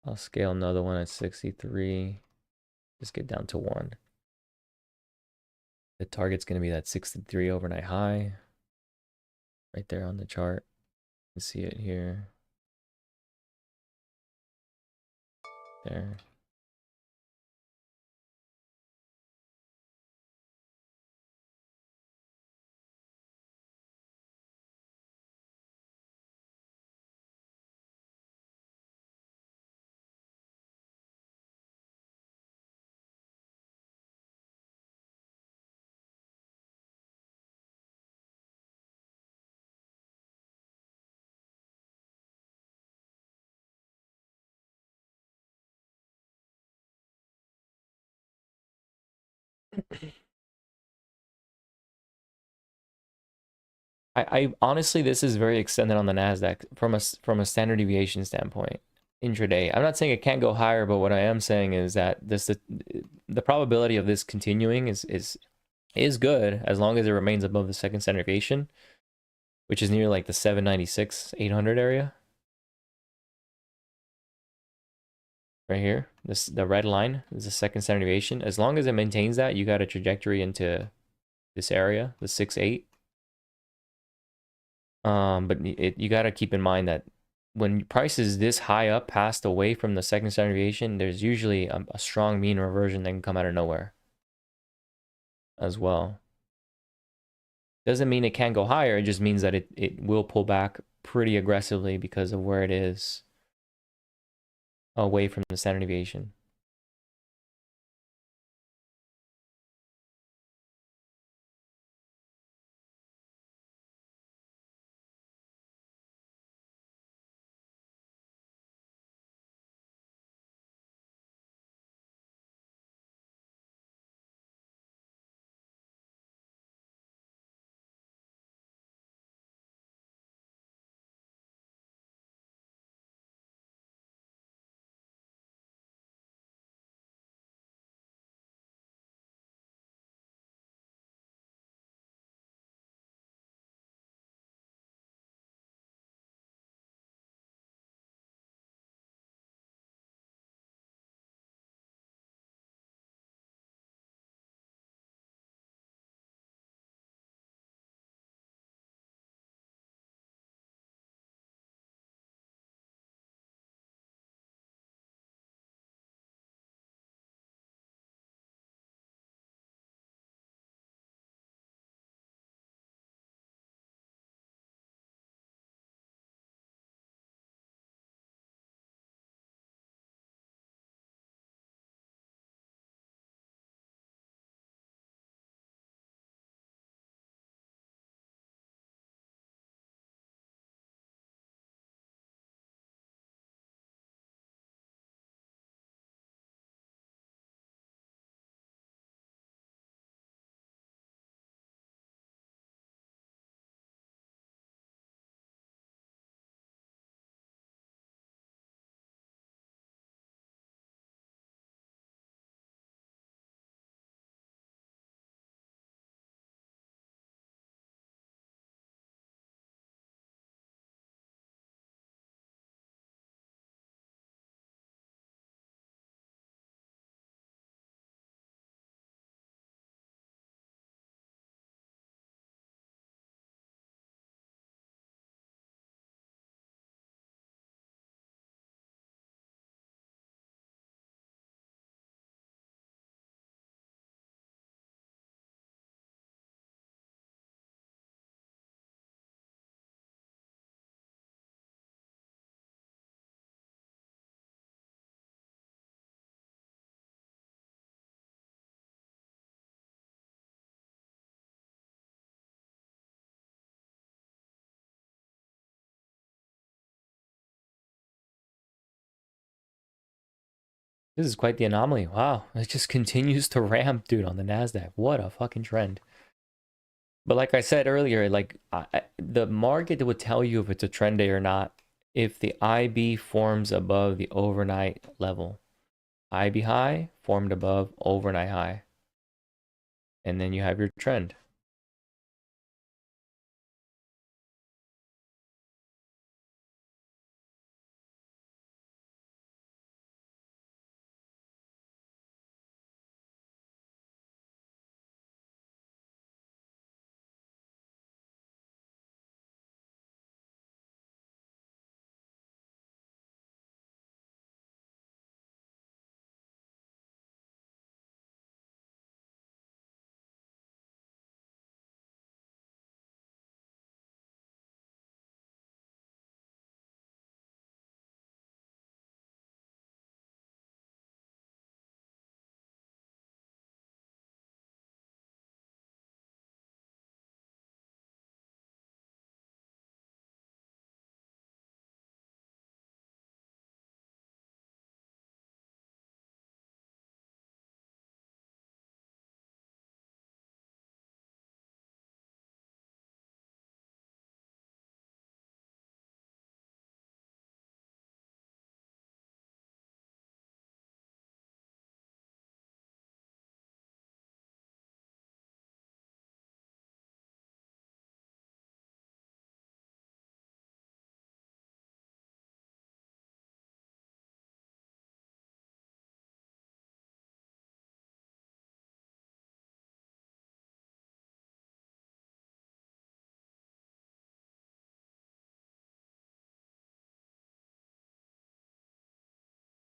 I'll scale another one at 63. Just get down to 1. The target's going to be that 63 overnight high. Right there on the chart. You can see it here. There. I honestly, this is very extended on the Nasdaq from a standard deviation standpoint intraday. I'm not saying it can't go higher, but what I am saying is that the probability of this continuing is good as long as it remains above the second standard deviation, which is near like the 796 800 area. Right here, the red line is the second standard deviation. As long as it maintains that, you got a trajectory into this area, the 6-8. But you got to keep in mind that when price is this high up past away from the second standard deviation, there's usually a strong mean reversion that can come out of nowhere as well. Doesn't mean it can't go higher. It just means that it will pull back pretty aggressively because of where it is away from the standard deviation. This is quite the anomaly. Wow, it just continues to ramp, dude, on the Nasdaq. What a fucking trend. But like I said earlier, like the market would tell you if it's a trend day or not if the IB forms above the overnight level. IB high formed above overnight high. And then you have your trend.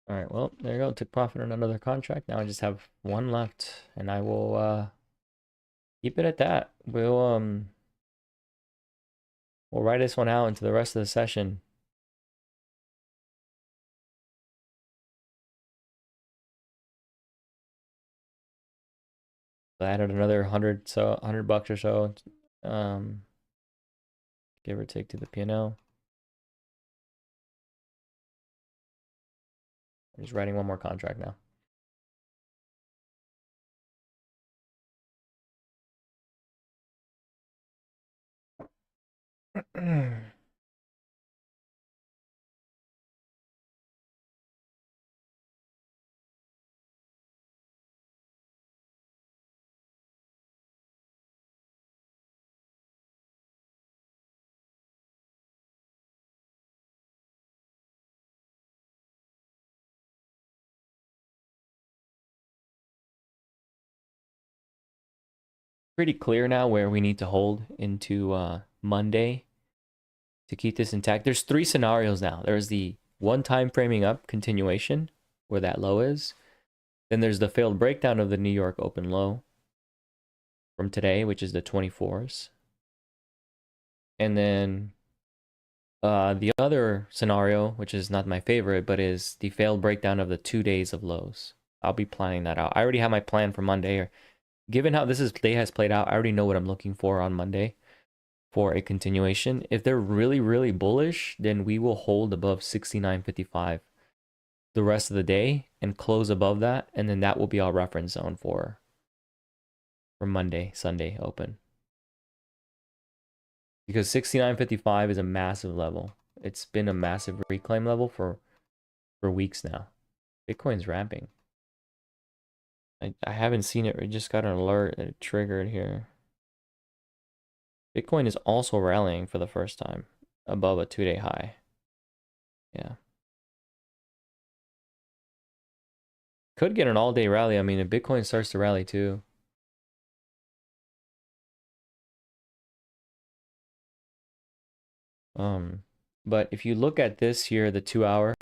All right, well, there you go. Took profit on another contract. Now I just have one left, and I will keep it at that. We'll write this one out into the rest of the session. I added another 100 bucks or so, give or take to the P&L. I'm just writing one more contract now. Pretty clear now where we need to hold into Monday to keep this intact. There's three scenarios now. There's the one time framing up continuation where that low is. Then there's the failed breakdown of the New York open low from today, which is the 24s. And then the other scenario, which is not my favorite, but is the failed breakdown of the 2 days of lows. I'll be planning that out. I already have my plan for Monday. Given how this day has played out, I already know what I'm looking for on Monday for a continuation. If they're really, really bullish, then we will hold above 69.55 the rest of the day and close above that, and then that will be our reference zone for Monday, Sunday open. Because 69.55 is a massive level. It's been a massive reclaim level for weeks now. Bitcoin's ramping. I haven't seen it. We just got an alert that it triggered here. Bitcoin is also rallying for the first time above a 2-day high. Yeah. Could get an all-day rally. I mean, if Bitcoin starts to rally too. But if you look at this here, the 2-hour,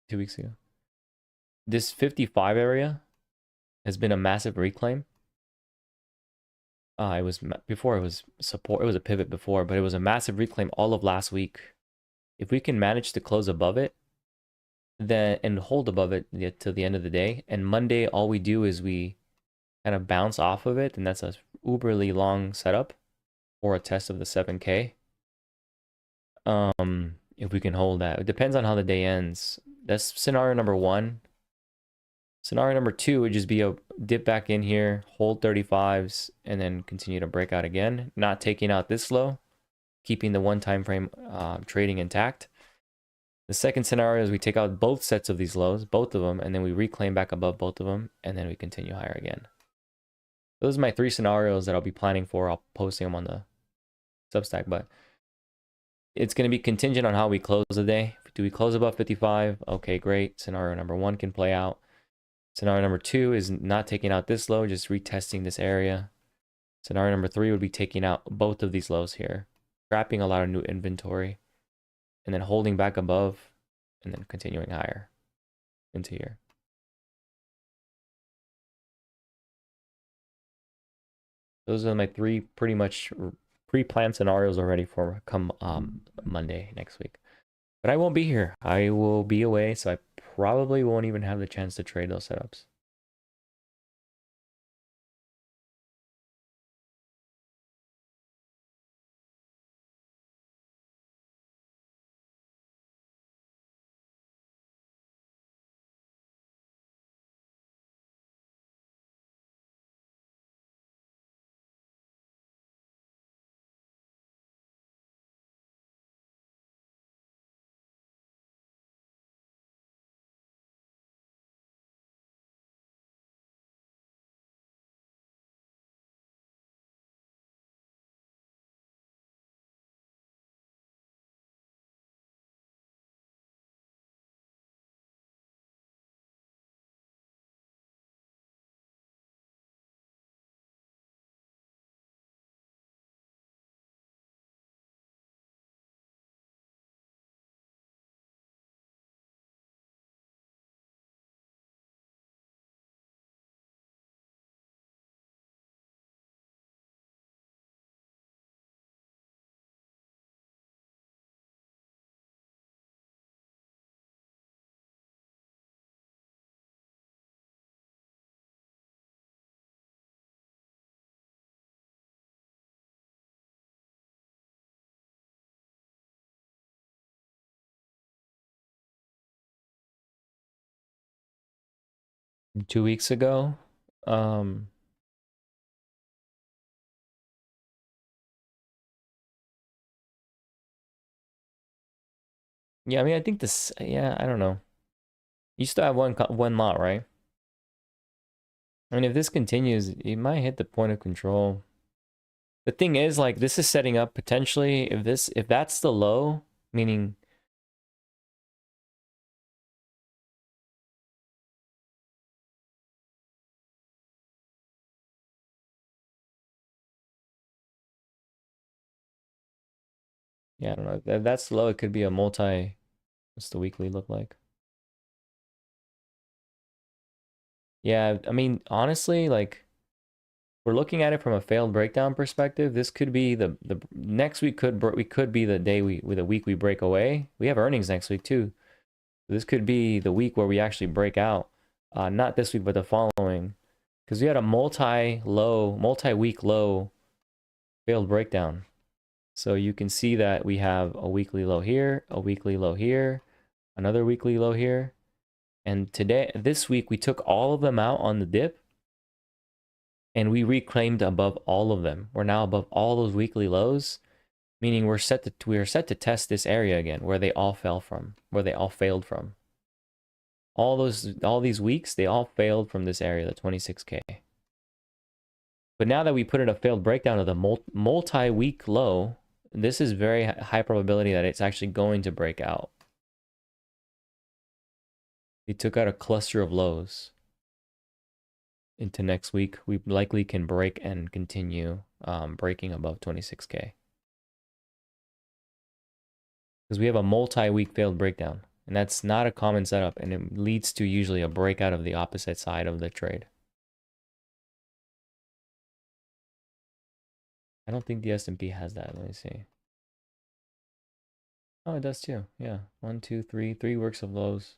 2 weeks ago, this 55 area has been a massive reclaim. It was before it was support. It was a pivot before, but it was a massive reclaim all of last week. If we can manage to close above it, then and hold above it till the end of the day, and Monday all we do is we kind of bounce off of it, and that's a uberly long setup or a test of the 7K. if we can hold that. It depends on how the day ends. That's scenario number 1. Scenario number 2 would just be a dip back in here, hold 35s, and then continue to break out again, not taking out this low, keeping the 1 time frame trading intact. The second scenario is we take out both sets of these lows, both of them, and then we reclaim back above both of them, and then we continue higher again. Those are my 3 scenarios that I'll be planning for. I'll posting them on the Substack, but it's going to be contingent on how we close the day. Do we close above 55? Okay, great. Scenario number 1 can play out. Scenario number 2 is not taking out this low, just retesting this area. Scenario number 3 would be taking out both of these lows here, trapping a lot of new inventory, and then holding back above, and then continuing higher into here. Those are my 3 pretty much pre-planned scenarios already for come Monday next week. But I won't be here. I will be away, so I probably won't even have the chance to trade those setups. Two weeks ago, yeah, I mean, I think this, yeah, I don't know. You still have one lot, right? I mean, if this continues, it might hit the point of control. The thing is, like, this is setting up potentially, if that's the low, meaning yeah, I don't know. If that's low, it could be a multi. What's the weekly look like? Yeah, I mean, honestly, like, we're looking at it from a failed breakdown perspective. This could be the next week could be the day with a week we break away. We have earnings next week too. This could be the week where we actually break out. Not this week, but the following, because we had a multi-week low failed breakdown. So you can see that we have a weekly low here, a weekly low here, another weekly low here. And this week, we took all of them out on the dip and we reclaimed above all of them. We're now above all those weekly lows, meaning we are set to test this area again where they all failed from. All these weeks, they all failed from this area, the 26K. But now that we put in a failed breakdown of the multi-week low, this is very high probability that it's actually going to break out. We took out a cluster of lows. Into next week, we likely can break and continue breaking above 26K. Because we have a multi-week failed breakdown. And that's not a common setup. And it leads to usually a breakout of the opposite side of the trade. I don't think the S&P has that. Let me see. Oh, it does too. Yeah. 1, 2, 3. 3 works of lows.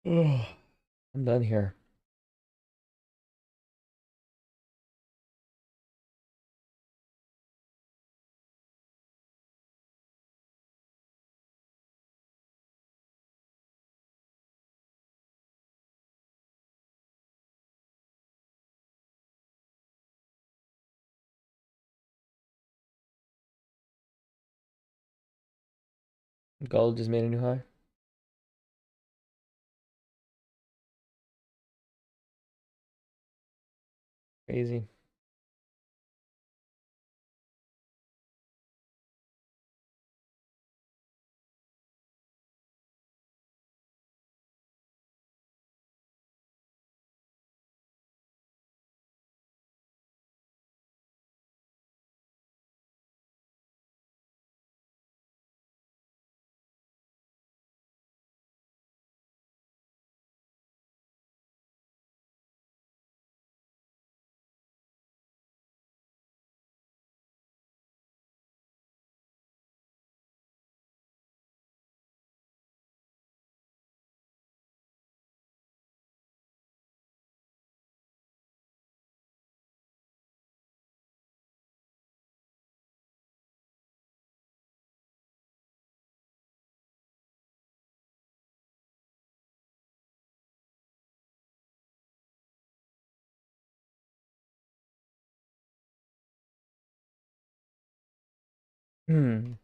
Ugh, I'm done here. Gold just made a new high. Crazy. Hmm.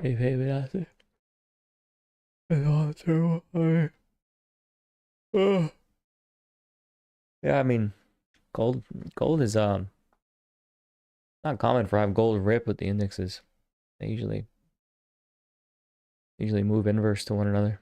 Maybe that's it. Yeah, I mean, gold gold is not common for have gold rip with the indexes. They usually move inverse to one another.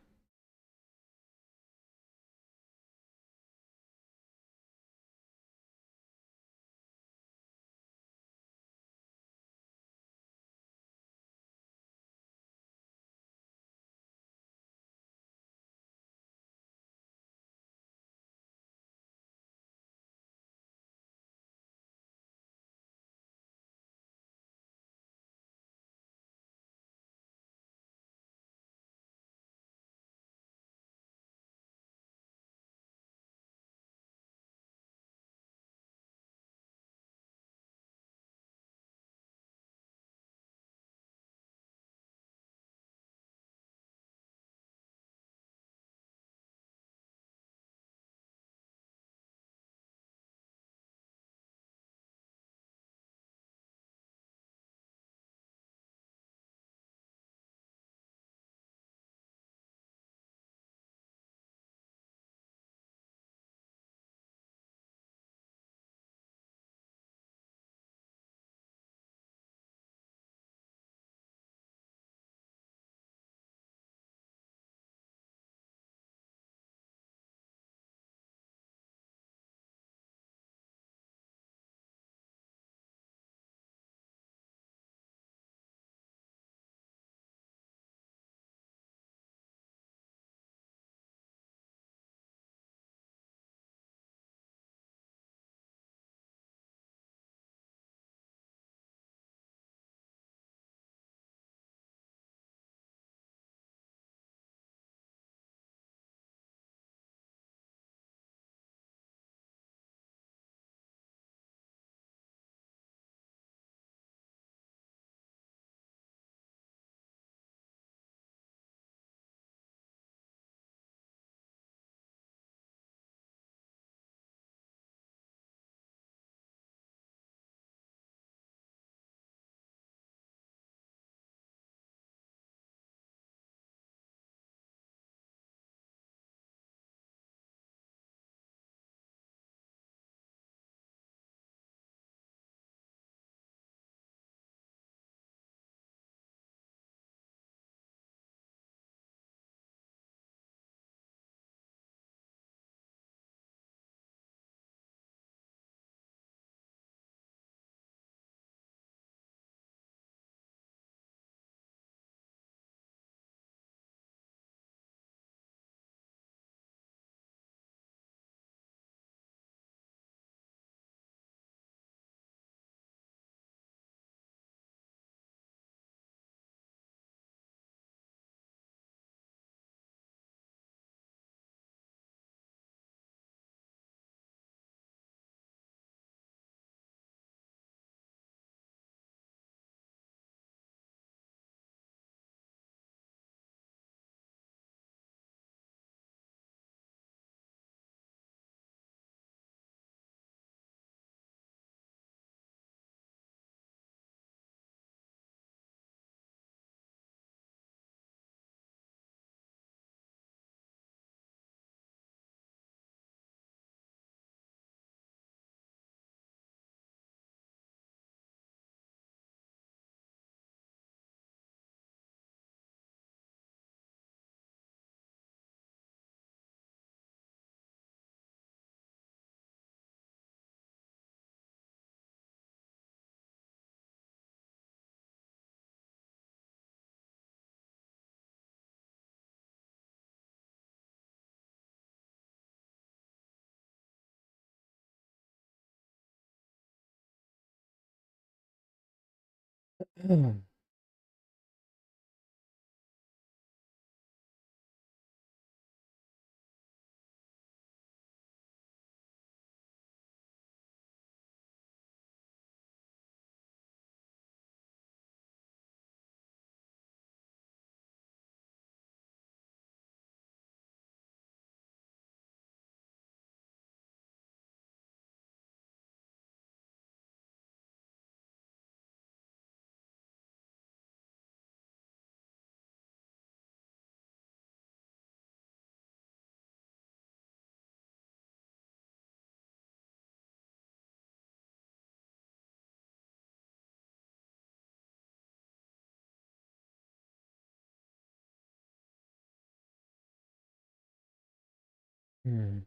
Hmm.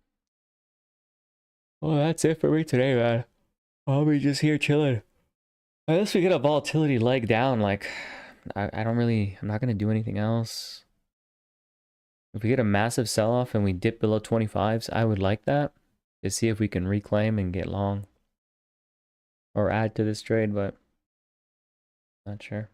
Well, that's it for me today, man. I'll be just here chilling. Unless we get a volatility leg down, like, I don't really, I'm not going to do anything else. If we get a massive sell-off and we dip below 25s, I would like that to see if we can reclaim and get long or add to this trade, but not sure.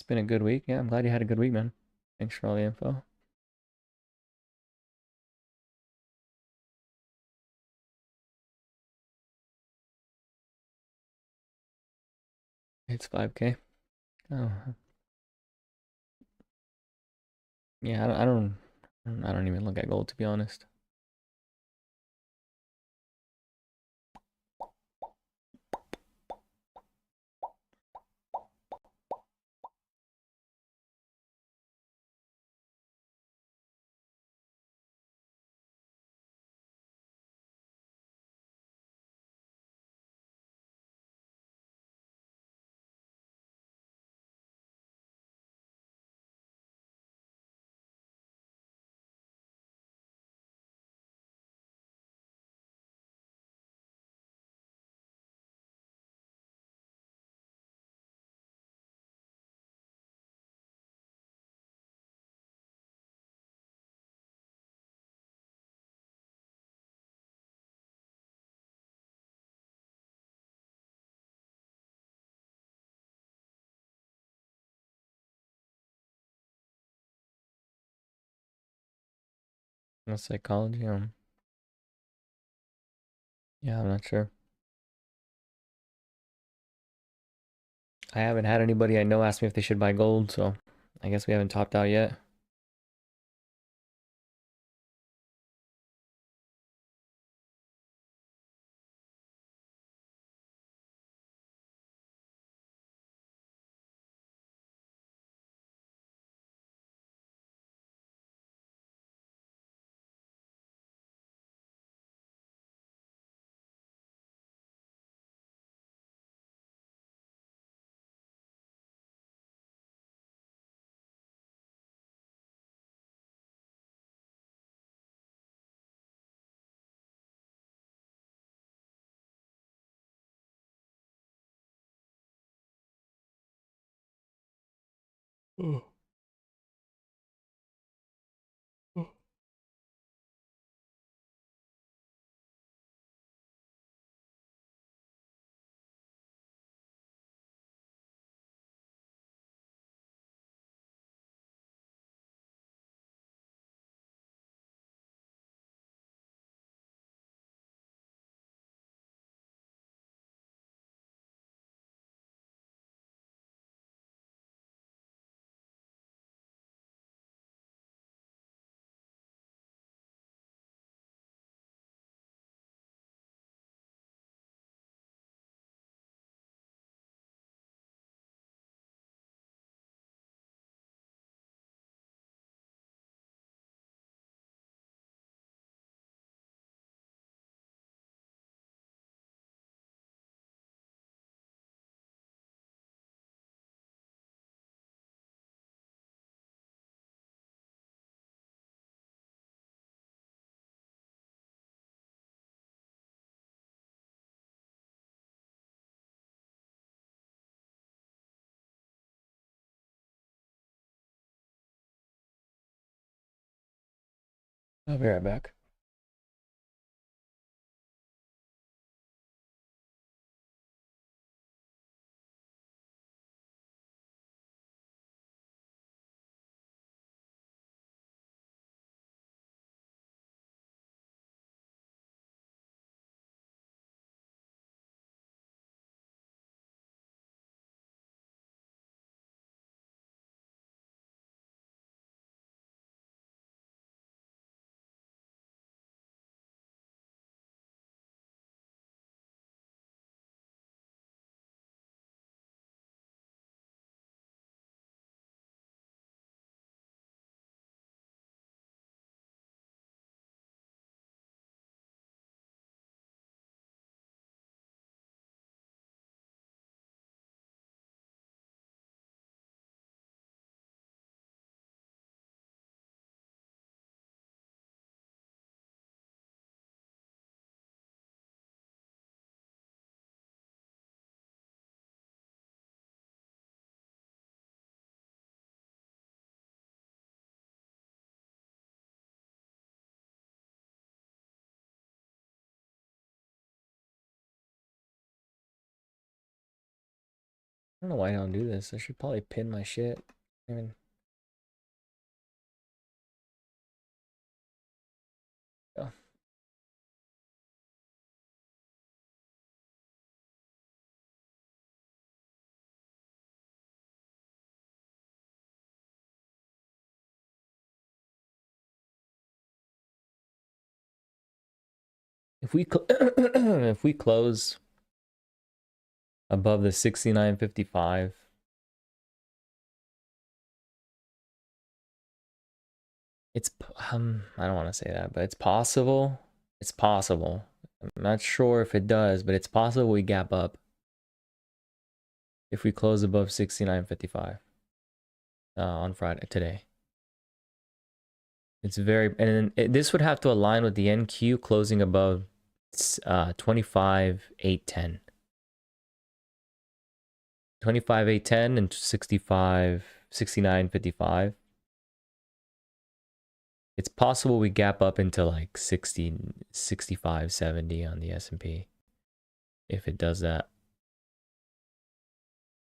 It's been a good week. Yeah, I'm glad you had a good week, man. Thanks for all the info. It's 5K. Oh, yeah, I don't even look at gold, to be honest. That's psychology. Yeah, I'm not sure. I haven't had anybody I know ask me if they should buy gold, so I guess we haven't topped out yet. Oh. I'll be right back. I don't know why I don't do this. I should probably pin my shit. I mean, yeah. If we if we close above the 69.55, it's I don't want to say that, but it's possible. It's possible. I'm not sure if it does, but it's possible we gap up if we close above 69.55 on Friday today. It's very, and this would have to align with the NQ closing above 25.810. 25.810 and 69.55. It's possible we gap up into like 60, 65, 70 on the S&P if it does that.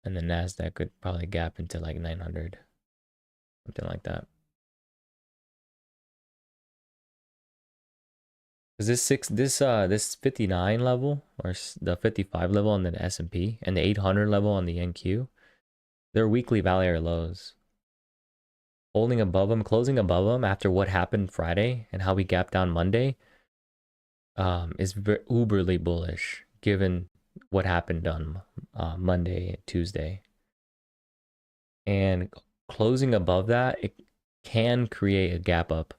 And the NASDAQ could probably gap into like 900, something like that. Because this 59 level or the 55 level on the S&P and the 800 level on the NQ, they're weekly value lows. Holding above them, closing above them after what happened Friday and how we gapped down Monday, is uberly bullish given what happened on Monday and Tuesday. And closing above that, it can create a gap up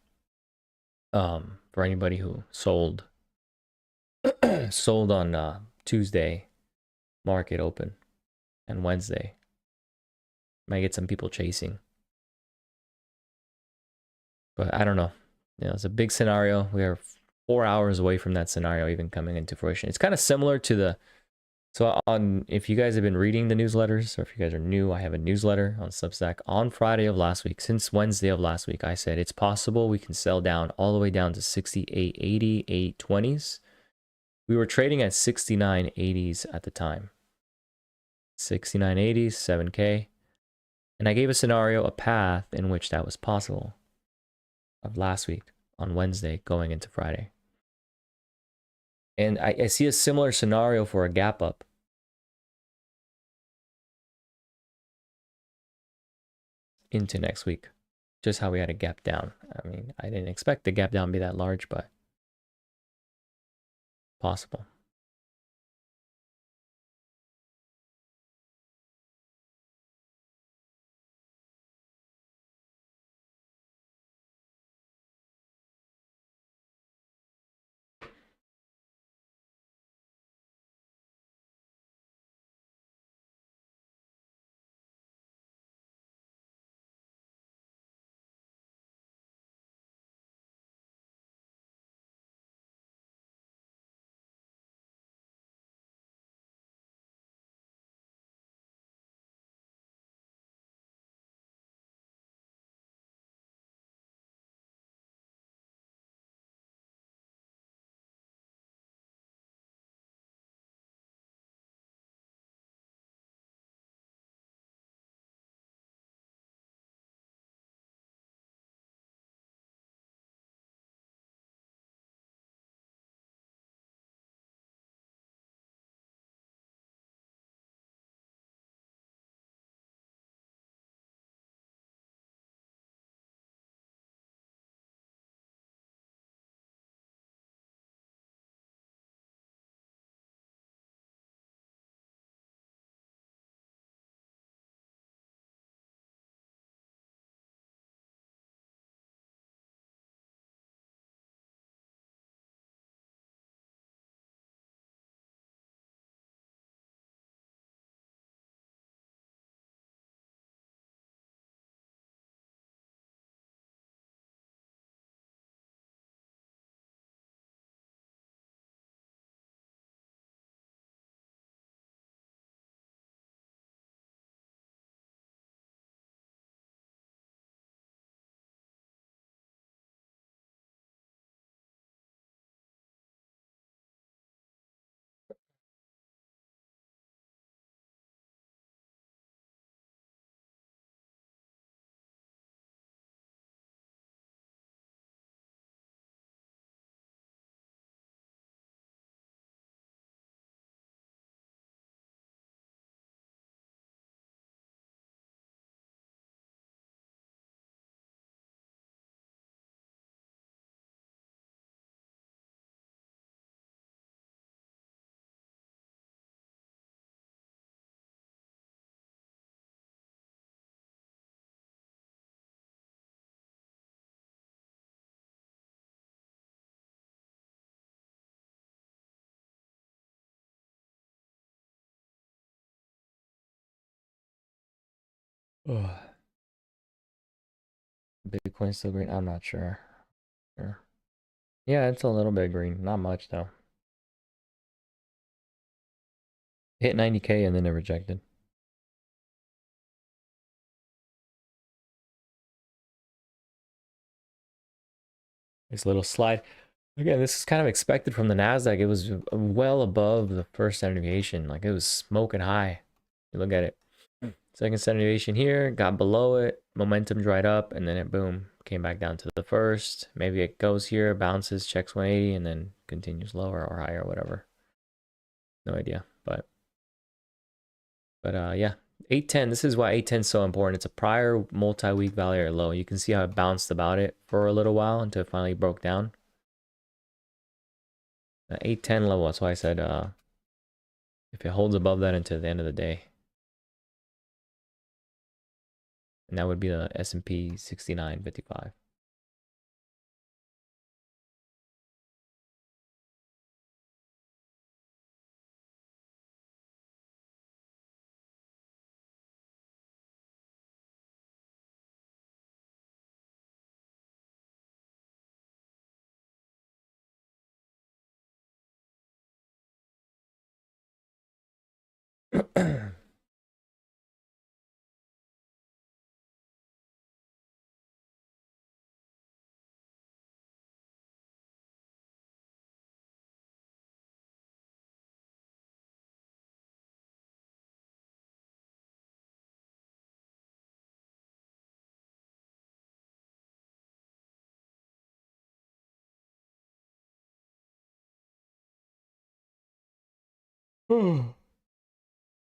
for anybody who sold sold on Tuesday market open and Wednesday. Might get some people chasing. But I don't know. You know, it's a big scenario. We are 4 hours away from that scenario even coming into fruition. It's kind of similar to the, so on, if you guys have been reading the newsletters, or if you guys are new, I have a newsletter on Substack. On Friday of last week, since Wednesday of last week, I said it's possible we can sell down all the way down to 68.80, 820s. We were trading at 69.80s at the time. 69.80s, 7K. And I gave a scenario, a path in which that was possible of last week on Wednesday going into Friday. And I see a similar scenario for a gap up. Into next week. Just how we had a gap down. I mean, I didn't expect the gap down to be that large, but possible. Ugh. Bitcoin still green? I'm not sure. Sure. Yeah, it's a little bit green. Not much though. Hit 90K and then it rejected. This little slide. Again, this is kind of expected from the Nasdaq. It was well above the first standard deviation. Like it was smoking high. You look at it. Second standard deviation here, got below it, momentum dried up, and then it boom came back down to the first. Maybe it goes here, bounces, checks 180, and then continues lower or higher, whatever. No idea, but yeah, 810. This is why 810 is so important. It's a prior multi-week value or low. You can see how it bounced about it for a little while until it finally broke down. The 810 level. That's why I said if it holds above that until the end of the day, and that would be the S&P 69.55.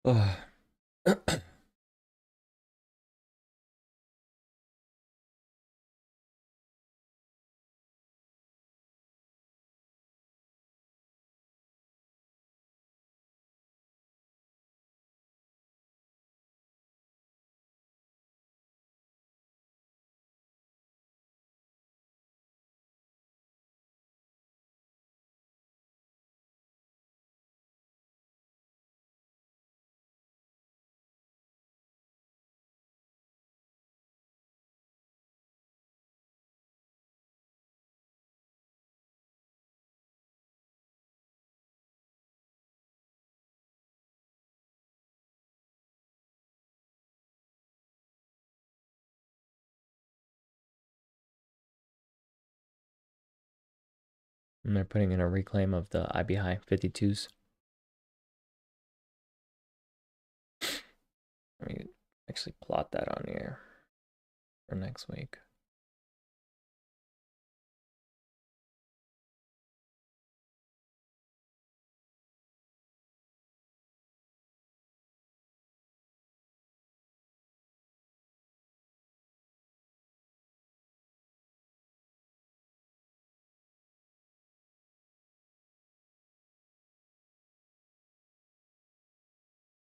Ugh. And they're putting in a reclaim of the IB high 52s. Let me actually plot that on here for next week.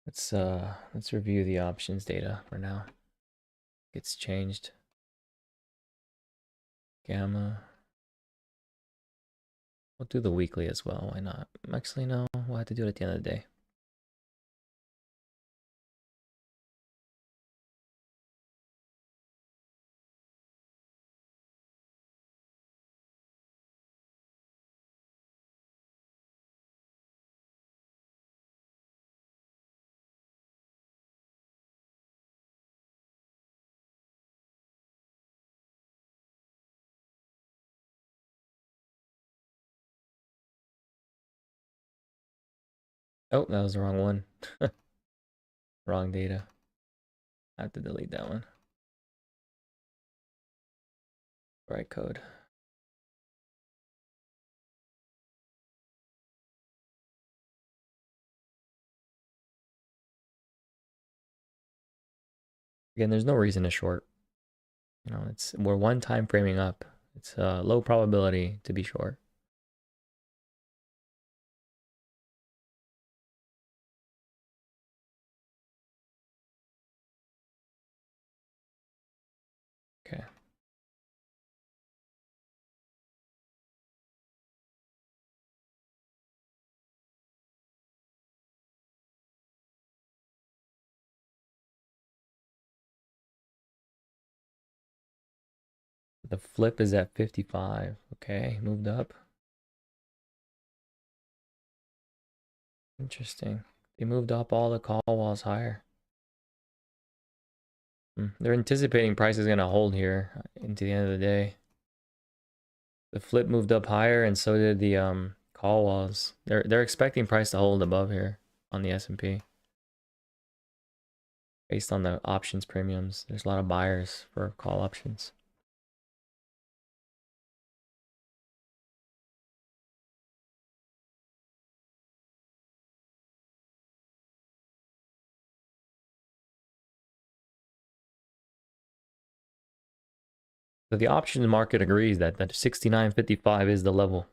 Let's review the options data for now. It's changed. Gamma. We'll do the weekly as well. Why not? Actually, no. We'll have to do it at the end of the day. Oh, that was the wrong one. Wrong data. I have to delete that one. Right code. Again, there's no reason to short. You know, we're one time framing up. It's a low probability to be short. Okay. The flip is at 55. Okay, moved up. Interesting. They moved up all the call walls higher. They're anticipating price is going to hold here into the end of the day. The flip moved up higher, and so did the call walls. They're expecting price to hold above here on the S&P. Based on the options premiums, there's a lot of buyers for call options. So the options market agrees that 69.55 is the level.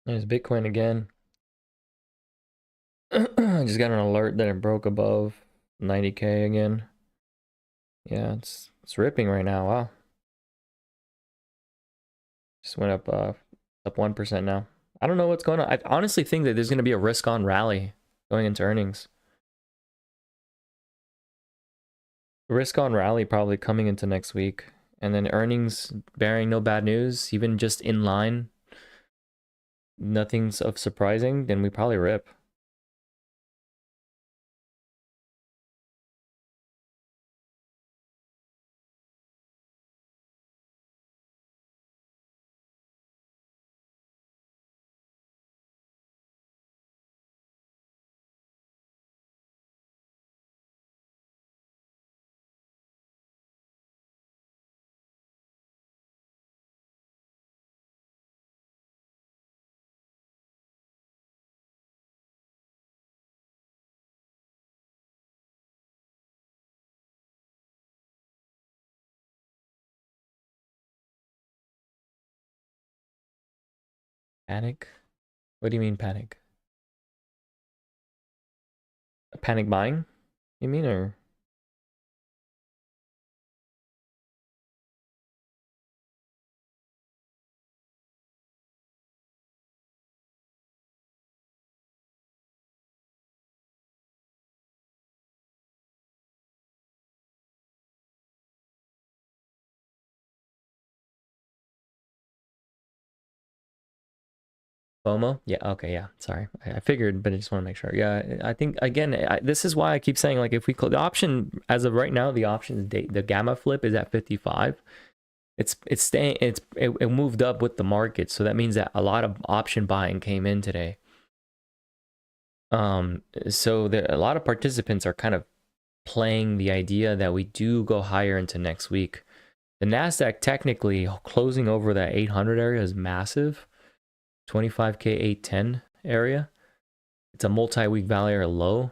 There's Bitcoin again. I just got an alert that it broke above 90K again. Yeah, it's ripping right now. Wow. Just went up 1% now. I don't know what's going on. I honestly think that there's going to be a risk on rally going into earnings. Risk on rally probably coming into next week, and then earnings bearing no bad news, even just in line, nothing's of surprising, then we probably rip. Panic? What do you mean panic? Panic buying? You mean, or? FOMO? Yeah, okay, yeah. Sorry. I figured, but I just want to make sure. Yeah, I think again, this is why I keep saying like if we the option as of right now, the option date, the gamma flip is at 55. It's staying it moved up with the market, so that means that a lot of option buying came in today. So there a lot of participants are kind of playing the idea that we do go higher into next week. The Nasdaq technically closing over that 800 area is massive. 25k 810 area. It's a multi-week value or low.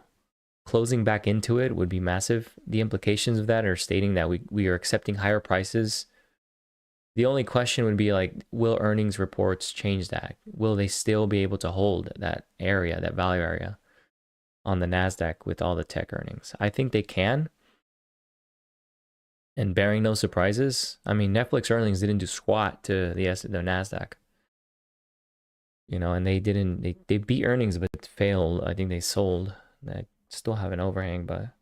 Closing back into it would be massive. The implications of that are stating that we are accepting higher prices. The only question would be like, will earnings reports change that? Will they still be able to hold that area, that value area on the NASDAQ with all the tech earnings? I think they can. And bearing no surprises, I mean, Netflix earnings didn't do squat to the NASDAQ. You know, and they beat earnings but failed. I think they sold. They still have an overhang, but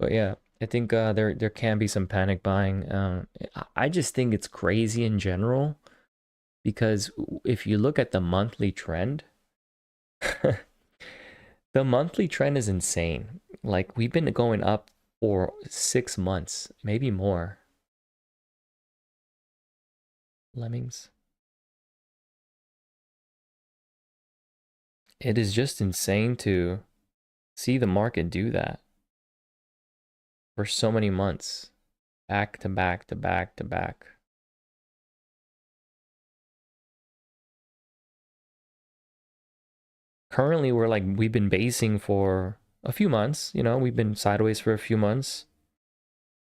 yeah, I think there can be some panic buying. I just think it's crazy in general because if you look at the monthly trend, the monthly trend is insane. Like we've been going up for 6 months, maybe more. Lemmings. It is just insane to see the market do that for so many months, back to back to back to back. Currently we've been basing for a few months, you know, we've been sideways for a few months.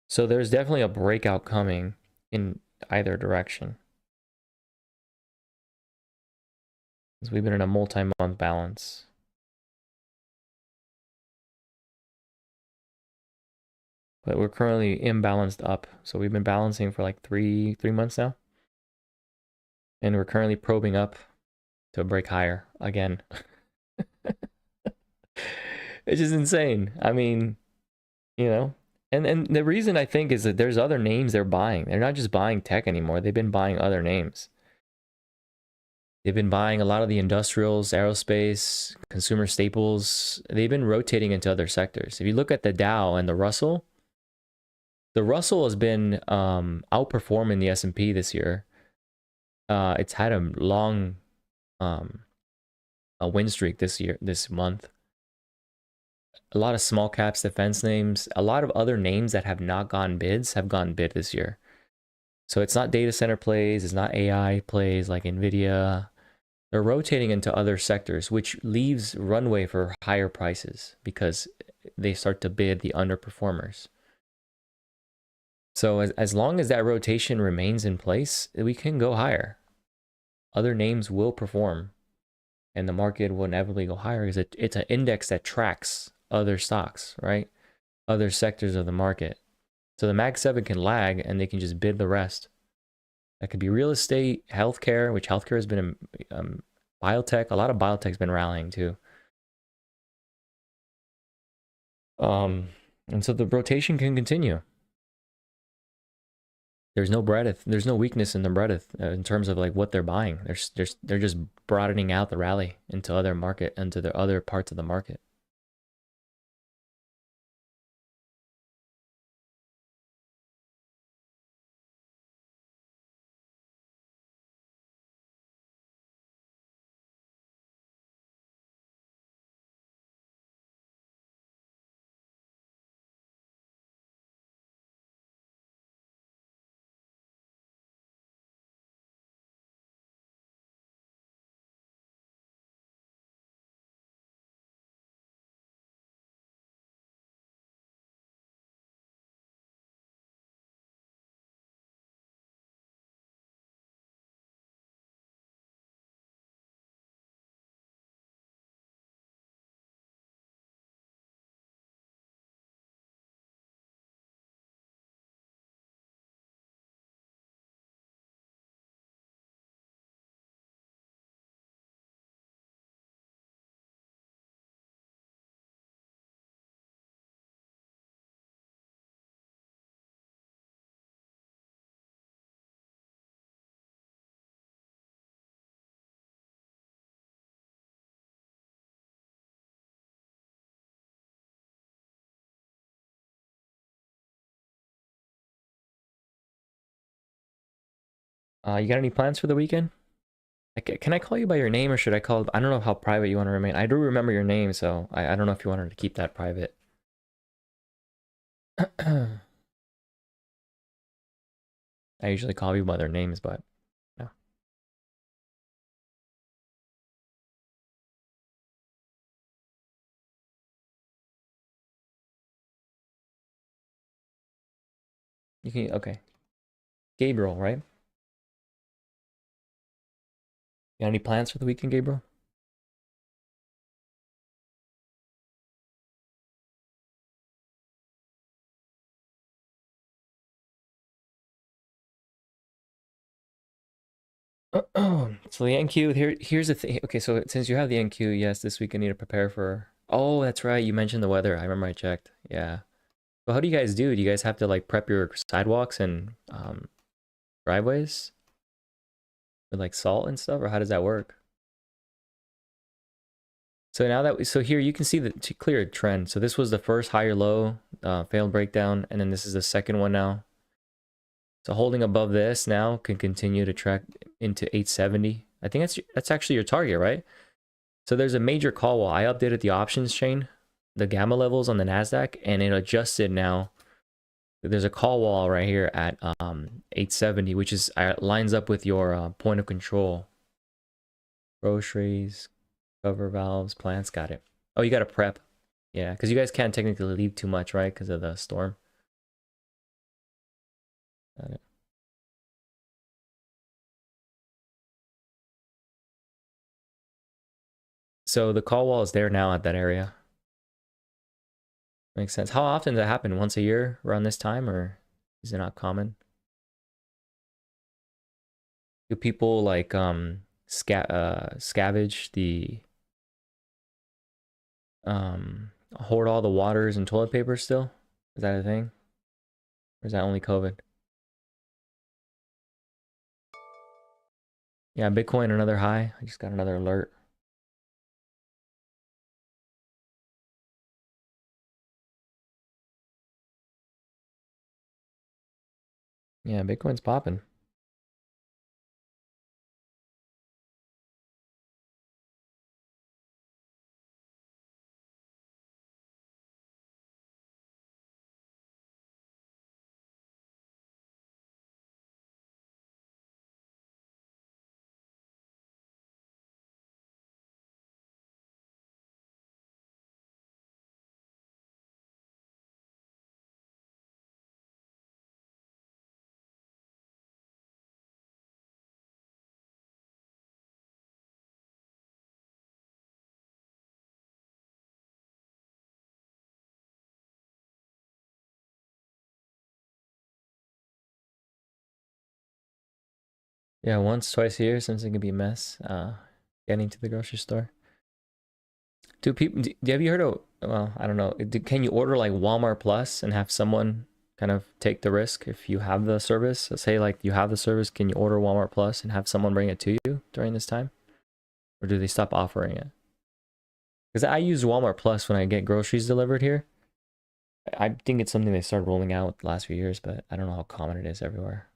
So there's definitely a breakout coming in either direction. Because we've been in a multi-month balance. But we're currently imbalanced up. So we've been balancing for like three months now. And we're currently probing up to break higher again. It's just insane. I mean, you know, and the reason I think is that there's other names they're buying. They're not just buying tech anymore. They've been buying other names. They've been buying a lot of the industrials, aerospace, consumer staples. They've been rotating into other sectors. If you look at the Dow and the Russell has been outperforming the S&P this year. It's had a long a win streak this month. A lot of small caps defense names, a lot of other names that have not gone bids have gone bid this year. So it's not data center plays, it's not AI plays like Nvidia. They're rotating into other sectors, which leaves runway for higher prices because they start to bid the underperformers. So as long as that rotation remains in place, we can go higher. Other names will perform and the market will inevitably go higher because it's an index that tracks other stocks, right? Other sectors of the market. So the Mag 7 can lag and they can just bid the rest. That could be real estate, healthcare, which healthcare has been biotech. A lot of biotech's been rallying too. And so the rotation can continue. There's no breadth. There's no weakness in the breadth in terms of like what they're buying. They're just broadening out the rally into other market, into the other parts of the market. You got any plans for the weekend? Can I call you by your name or should I call? I don't know how private you want to remain. I do remember your name, so I don't know if you wanted to keep that private. I usually call you by their names, but no. You can, okay. Gabriel, right? You got any plans for the weekend, Gabriel? So the NQ here's the thing. Okay, so since you have the NQ, yes, this week I need to prepare for. Oh, that's right. You mentioned the weather. I remember I checked. Yeah. Well, how do you guys do? Do you guys have to like prep your sidewalks and driveways with like salt and stuff, or how does that work? So now that so here you can see the clear trend. So this was the first higher low, failed breakdown, and then this is the second one now. So holding above this now can continue to track into 870. I think that's actually your target, right? So there's a major call wall. I updated the options chain, the gamma levels on the Nasdaq, and it adjusted now. There's a call wall right here at 870, which is lines up with your point of control. Groceries, cover valves, plants, got it. Oh, you got to prep. Yeah, because you guys can't technically leave too much, right? Because of the storm. Got it. So the call wall is there now at that area. Makes sense. How often does that happen? Once a year around this time, or is it not common? Do people like scavenge the hoard all the waters and toilet paper still? Is that a thing? Or is that only COVID? Yeah, Bitcoin another high. I just got another alert. Yeah, Bitcoin's popping. Yeah, once, twice a year, since it can be a mess. Getting to the grocery store. Do people? Have you heard of? Well, I don't know. Can you order like Walmart Plus and have someone kind of take the risk if you have the service? So say like you have the service, can you order Walmart Plus and have someone bring it to you during this time, or do they stop offering it? Because I use Walmart Plus when I get groceries delivered here. I think it's something they started rolling out the last few years, but I don't know how common it is everywhere.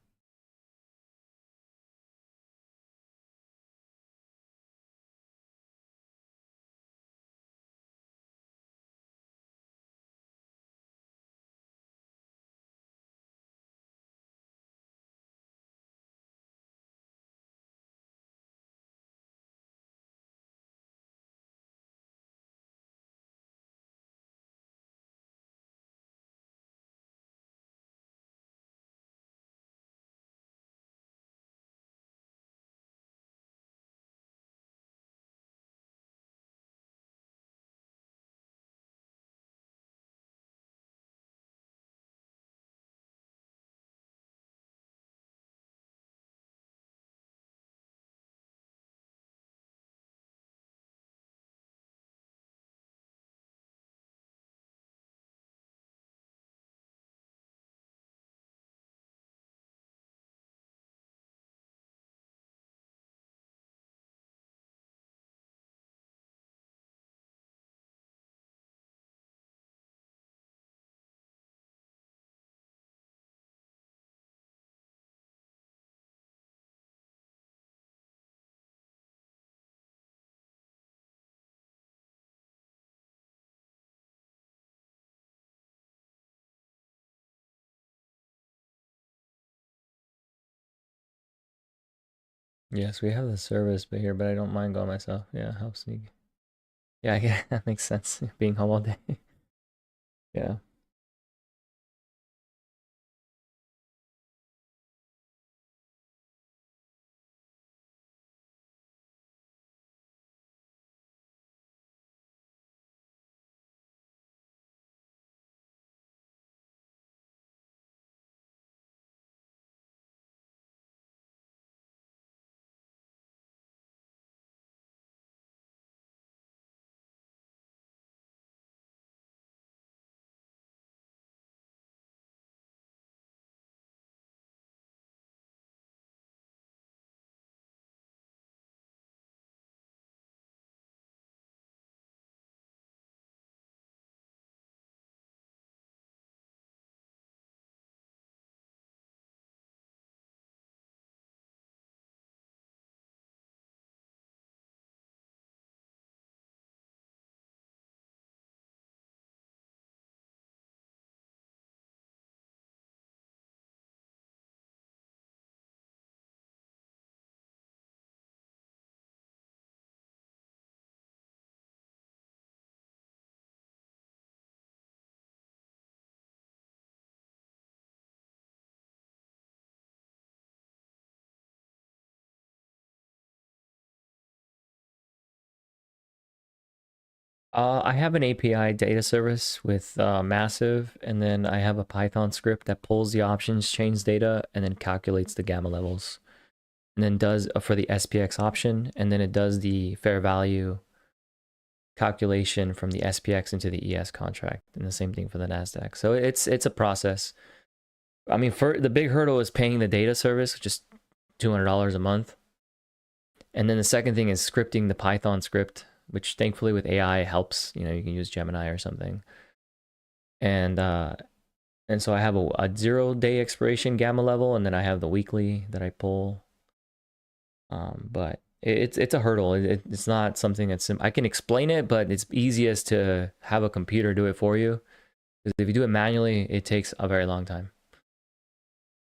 Yes, we have the service but here, but I don't mind going myself. Yeah, how sneaky. Yeah, yeah, that makes sense. Being home all day. Yeah. I have an API data service with Massive, and then I have a Python script that pulls the options chains data and then calculates the gamma levels, and then does for the SPX option, and then it does the fair value calculation from the SPX into the ES contract, and the same thing for the Nasdaq. So it's a process. I mean, for the big hurdle is paying the data service, just $200 a month, and then the second thing is scripting the Python script, which thankfully with AI helps. You know, you can use Gemini or something. And so I have a 0-day expiration gamma level, and then I have the weekly that I pull. But it's a hurdle. It's not something that's I can explain it, but it's easiest to have a computer do it for you. Because if you do it manually, it takes a very long time.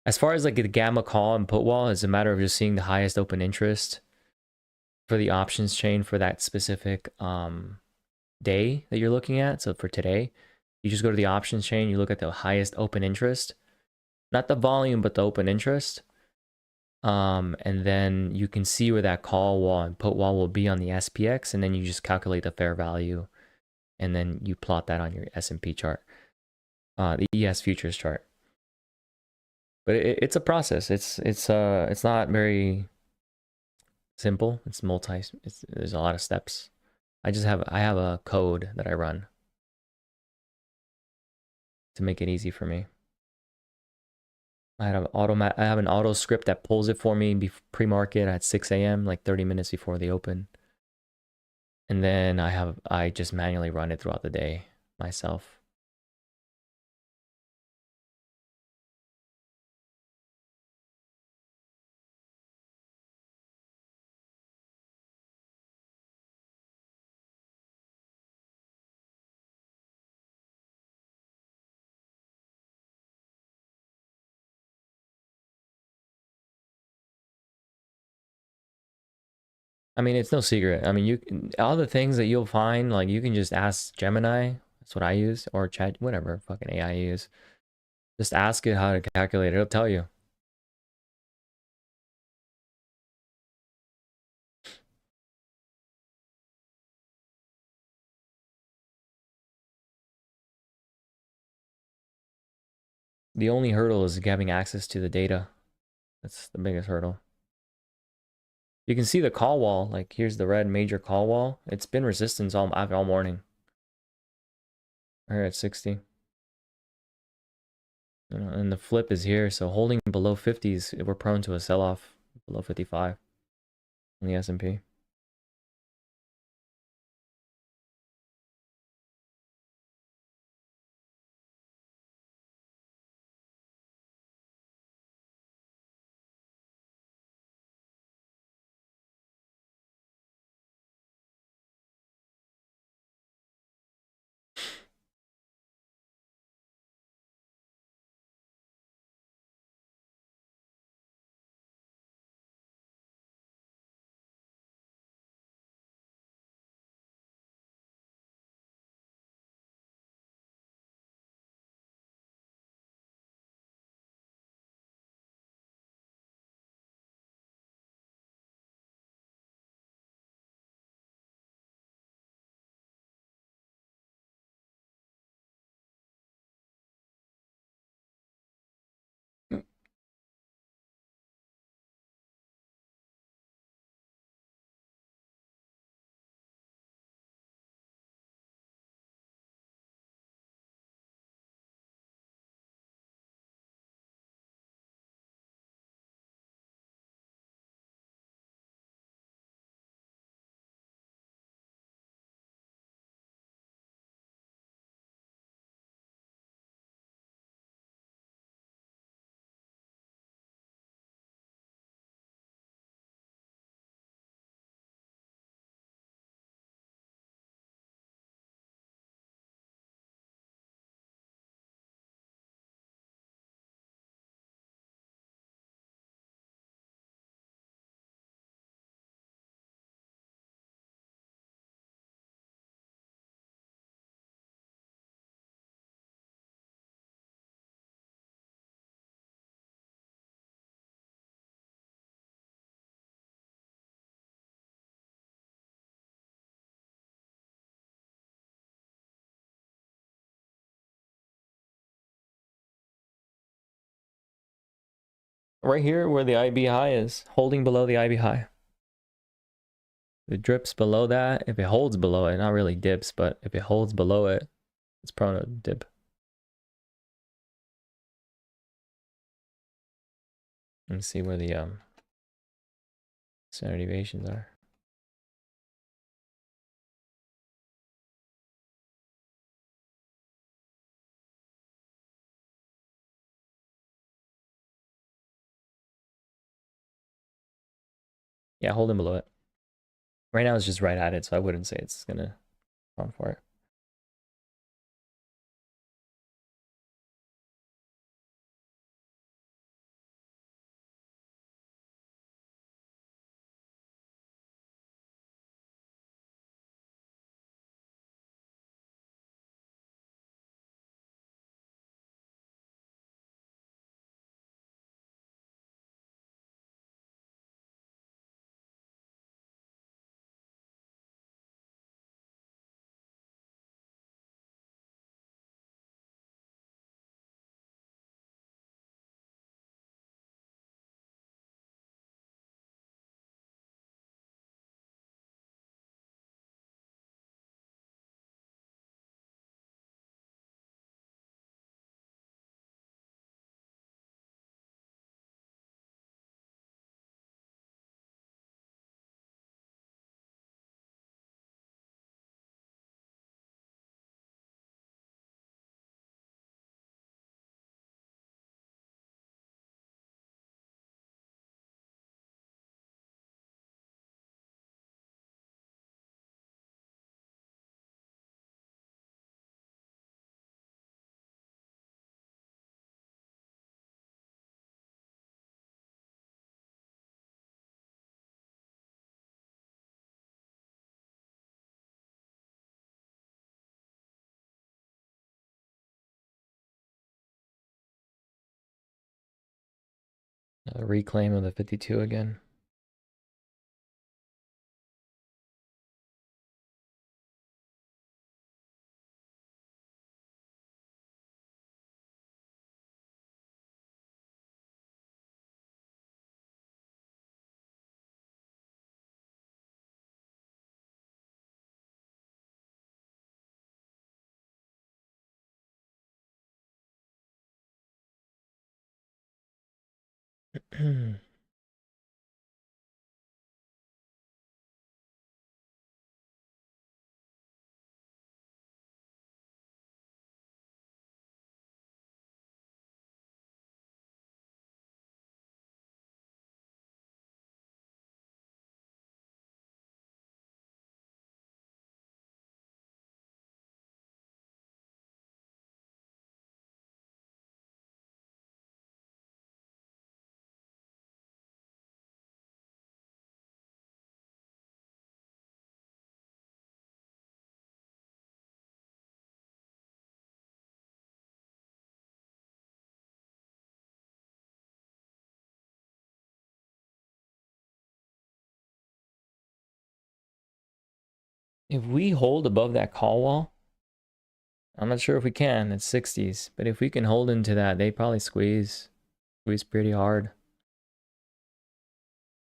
As far as like the gamma call and put wall, it's a matter of just seeing the highest open interest for the options chain for that specific day that you're looking at. So for today, you just go to the options chain, you look at the highest open interest, not the volume, but the open interest. And then you can see where that call wall and put wall will be on the SPX, and then you just calculate the fair value, and then you plot that on your S&P chart, the ES futures chart. But it's a process. It's not very simple. There's a lot of steps. I have a code that I run to make it easy for me. I have an auto script that pulls it for me pre-market at 6 a.m., like 30 minutes before the open. And then I just manually run it throughout the day myself. I mean, it's no secret. I mean, all the things that you'll find, like you can just ask Gemini. That's what I use, or Chat, whatever fucking AI you use. Just ask it how to calculate it. It'll tell you. The only hurdle is having access to the data. That's the biggest hurdle. You can see the call wall. Like here's the red major call wall. It's been resistance all morning. We're at 60. You know, and the flip is here. So holding below 50s, we're prone to a sell-off below 55 on the S&P. right here where the IB high is, holding below the IB high. If it drips below that, if it holds below it, not really dips, but if it holds below it, it's prone to dip. Let me see where the standard deviations are. Yeah, holding below it. Right now it's just right at it, so I wouldn't say it's gonna run for it. A reclaim of the 52 again. If we hold above that call wall, I'm not sure if we can. It's 60s, but if we can hold into that, they probably squeeze pretty hard.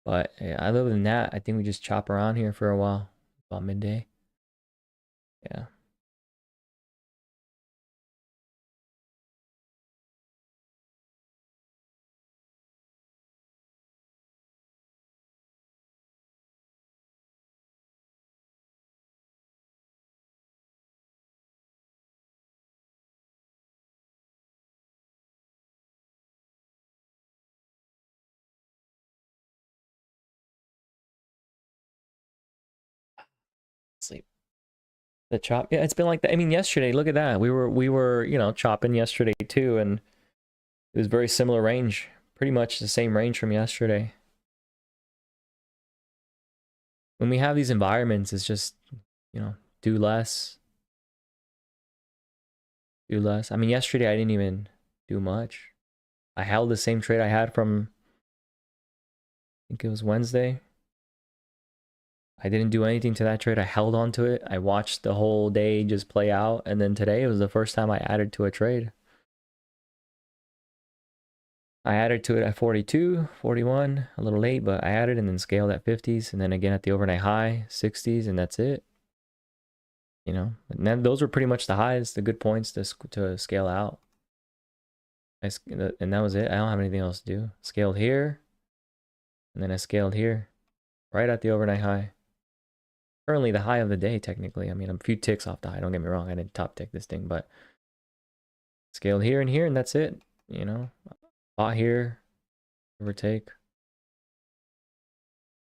But other than that, I think we just chop around here for a while, about midday. Yeah. Sleep. The chop, yeah, it's been like that. I mean, yesterday, look at that. We were, you know, chopping yesterday too, and it was very similar range, pretty much the same range from yesterday. When we have these environments, it's just, you know, do less. Do less. I mean, yesterday I didn't even do much. I held the same trade I had from, I think it was Wednesday. I didn't do anything to that trade. I held on to it. I watched the whole day just play out. And then today it was the first time I added to a trade. I added to it at 42, 41, a little late, but I added and then scaled at 50s, and then again at the overnight high, 60s, and that's it. You know, and then those were pretty much the highs, the good points to scale out. And that was it. I don't have anything else to do. Scaled here, and then I scaled here, right at the overnight high. Currently the high of the day, technically. I mean, I'm a few ticks off the high. Don't get me wrong. I didn't top tick this thing, but scaled here, and that's it. You know, bought here, give or take.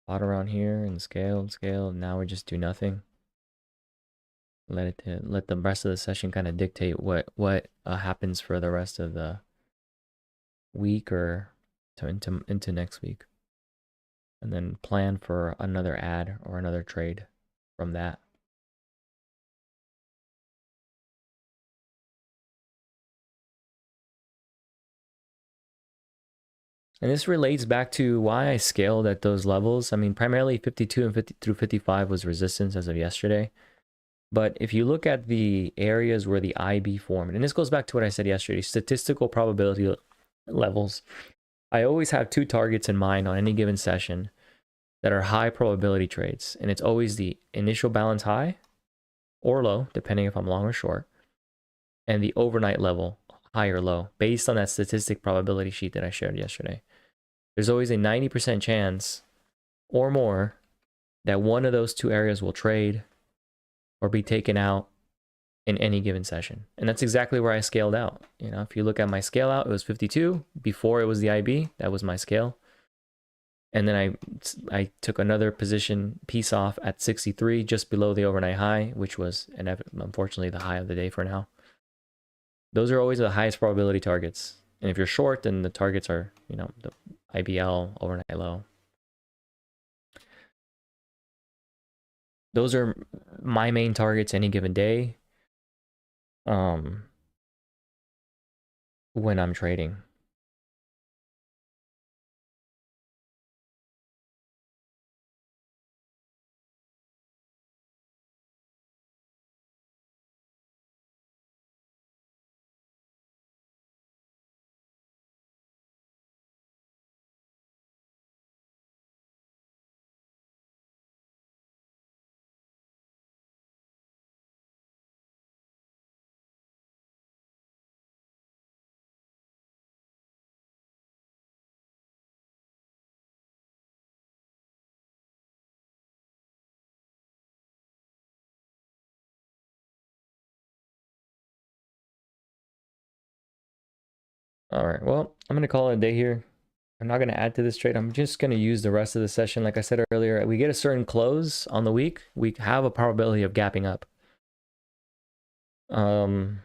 Bought around here and scaled. Now we just do nothing. Let the rest of the session kind of dictate what happens for the rest of the week or into next week, and then plan for another ad or another trade from that. And this relates back to why I scaled at those levels. I mean, primarily 52 and 50 through 55 was resistance as of yesterday. But if you look at the areas where the IB formed, and this goes back to what I said yesterday, statistical probability levels, I always have two targets in mind on any given session that are high probability trades. And it's always the initial balance high or low, depending if I'm long or short, and the overnight level, high or low, based on that statistic probability sheet that I shared yesterday. There's always a 90% chance or more that one of those two areas will trade or be taken out in any given session. And that's exactly where I scaled out. You know, if you look at my scale out, it was 52 before it was the IB. That was my scale. And then I took another position piece off at 63, just below the overnight high, which was unfortunately the high of the day for now. Those are always the highest probability targets. And if you're short, then the targets are, you know, the IBL, overnight low. Those are my main targets any given day when I'm trading. All right, well, I'm going to call it a day here. I'm not going to add to this trade. I'm just going to use the rest of the session. Like I said earlier, we get a certain close on the week, we have a probability of gapping up. On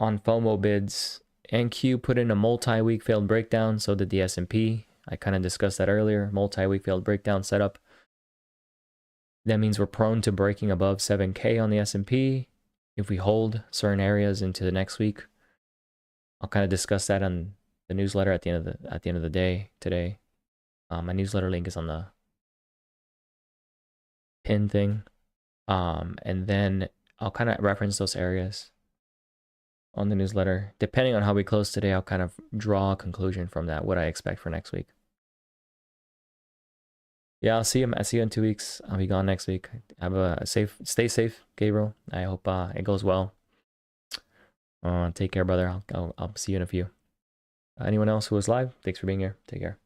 FOMO bids, NQ put in a multi-week failed breakdown, so did the S&P. I kind of discussed that earlier, multi-week failed breakdown setup. That means we're prone to breaking above 7K on the S&P if we hold certain areas into the next week. I'll kind of discuss that on the newsletter at the end of the day today. My newsletter link is on the pin thing. And then I'll kind of reference those areas on the newsletter. Depending on how we close today, I'll kind of draw a conclusion from that, what I expect for next week. Yeah, I'll see you in 2 weeks. I'll be gone next week. Stay safe, Gabriel. I hope it goes well. Take care, brother. I'll see you in a few. Anyone else who was live, thanks for being here. Take care.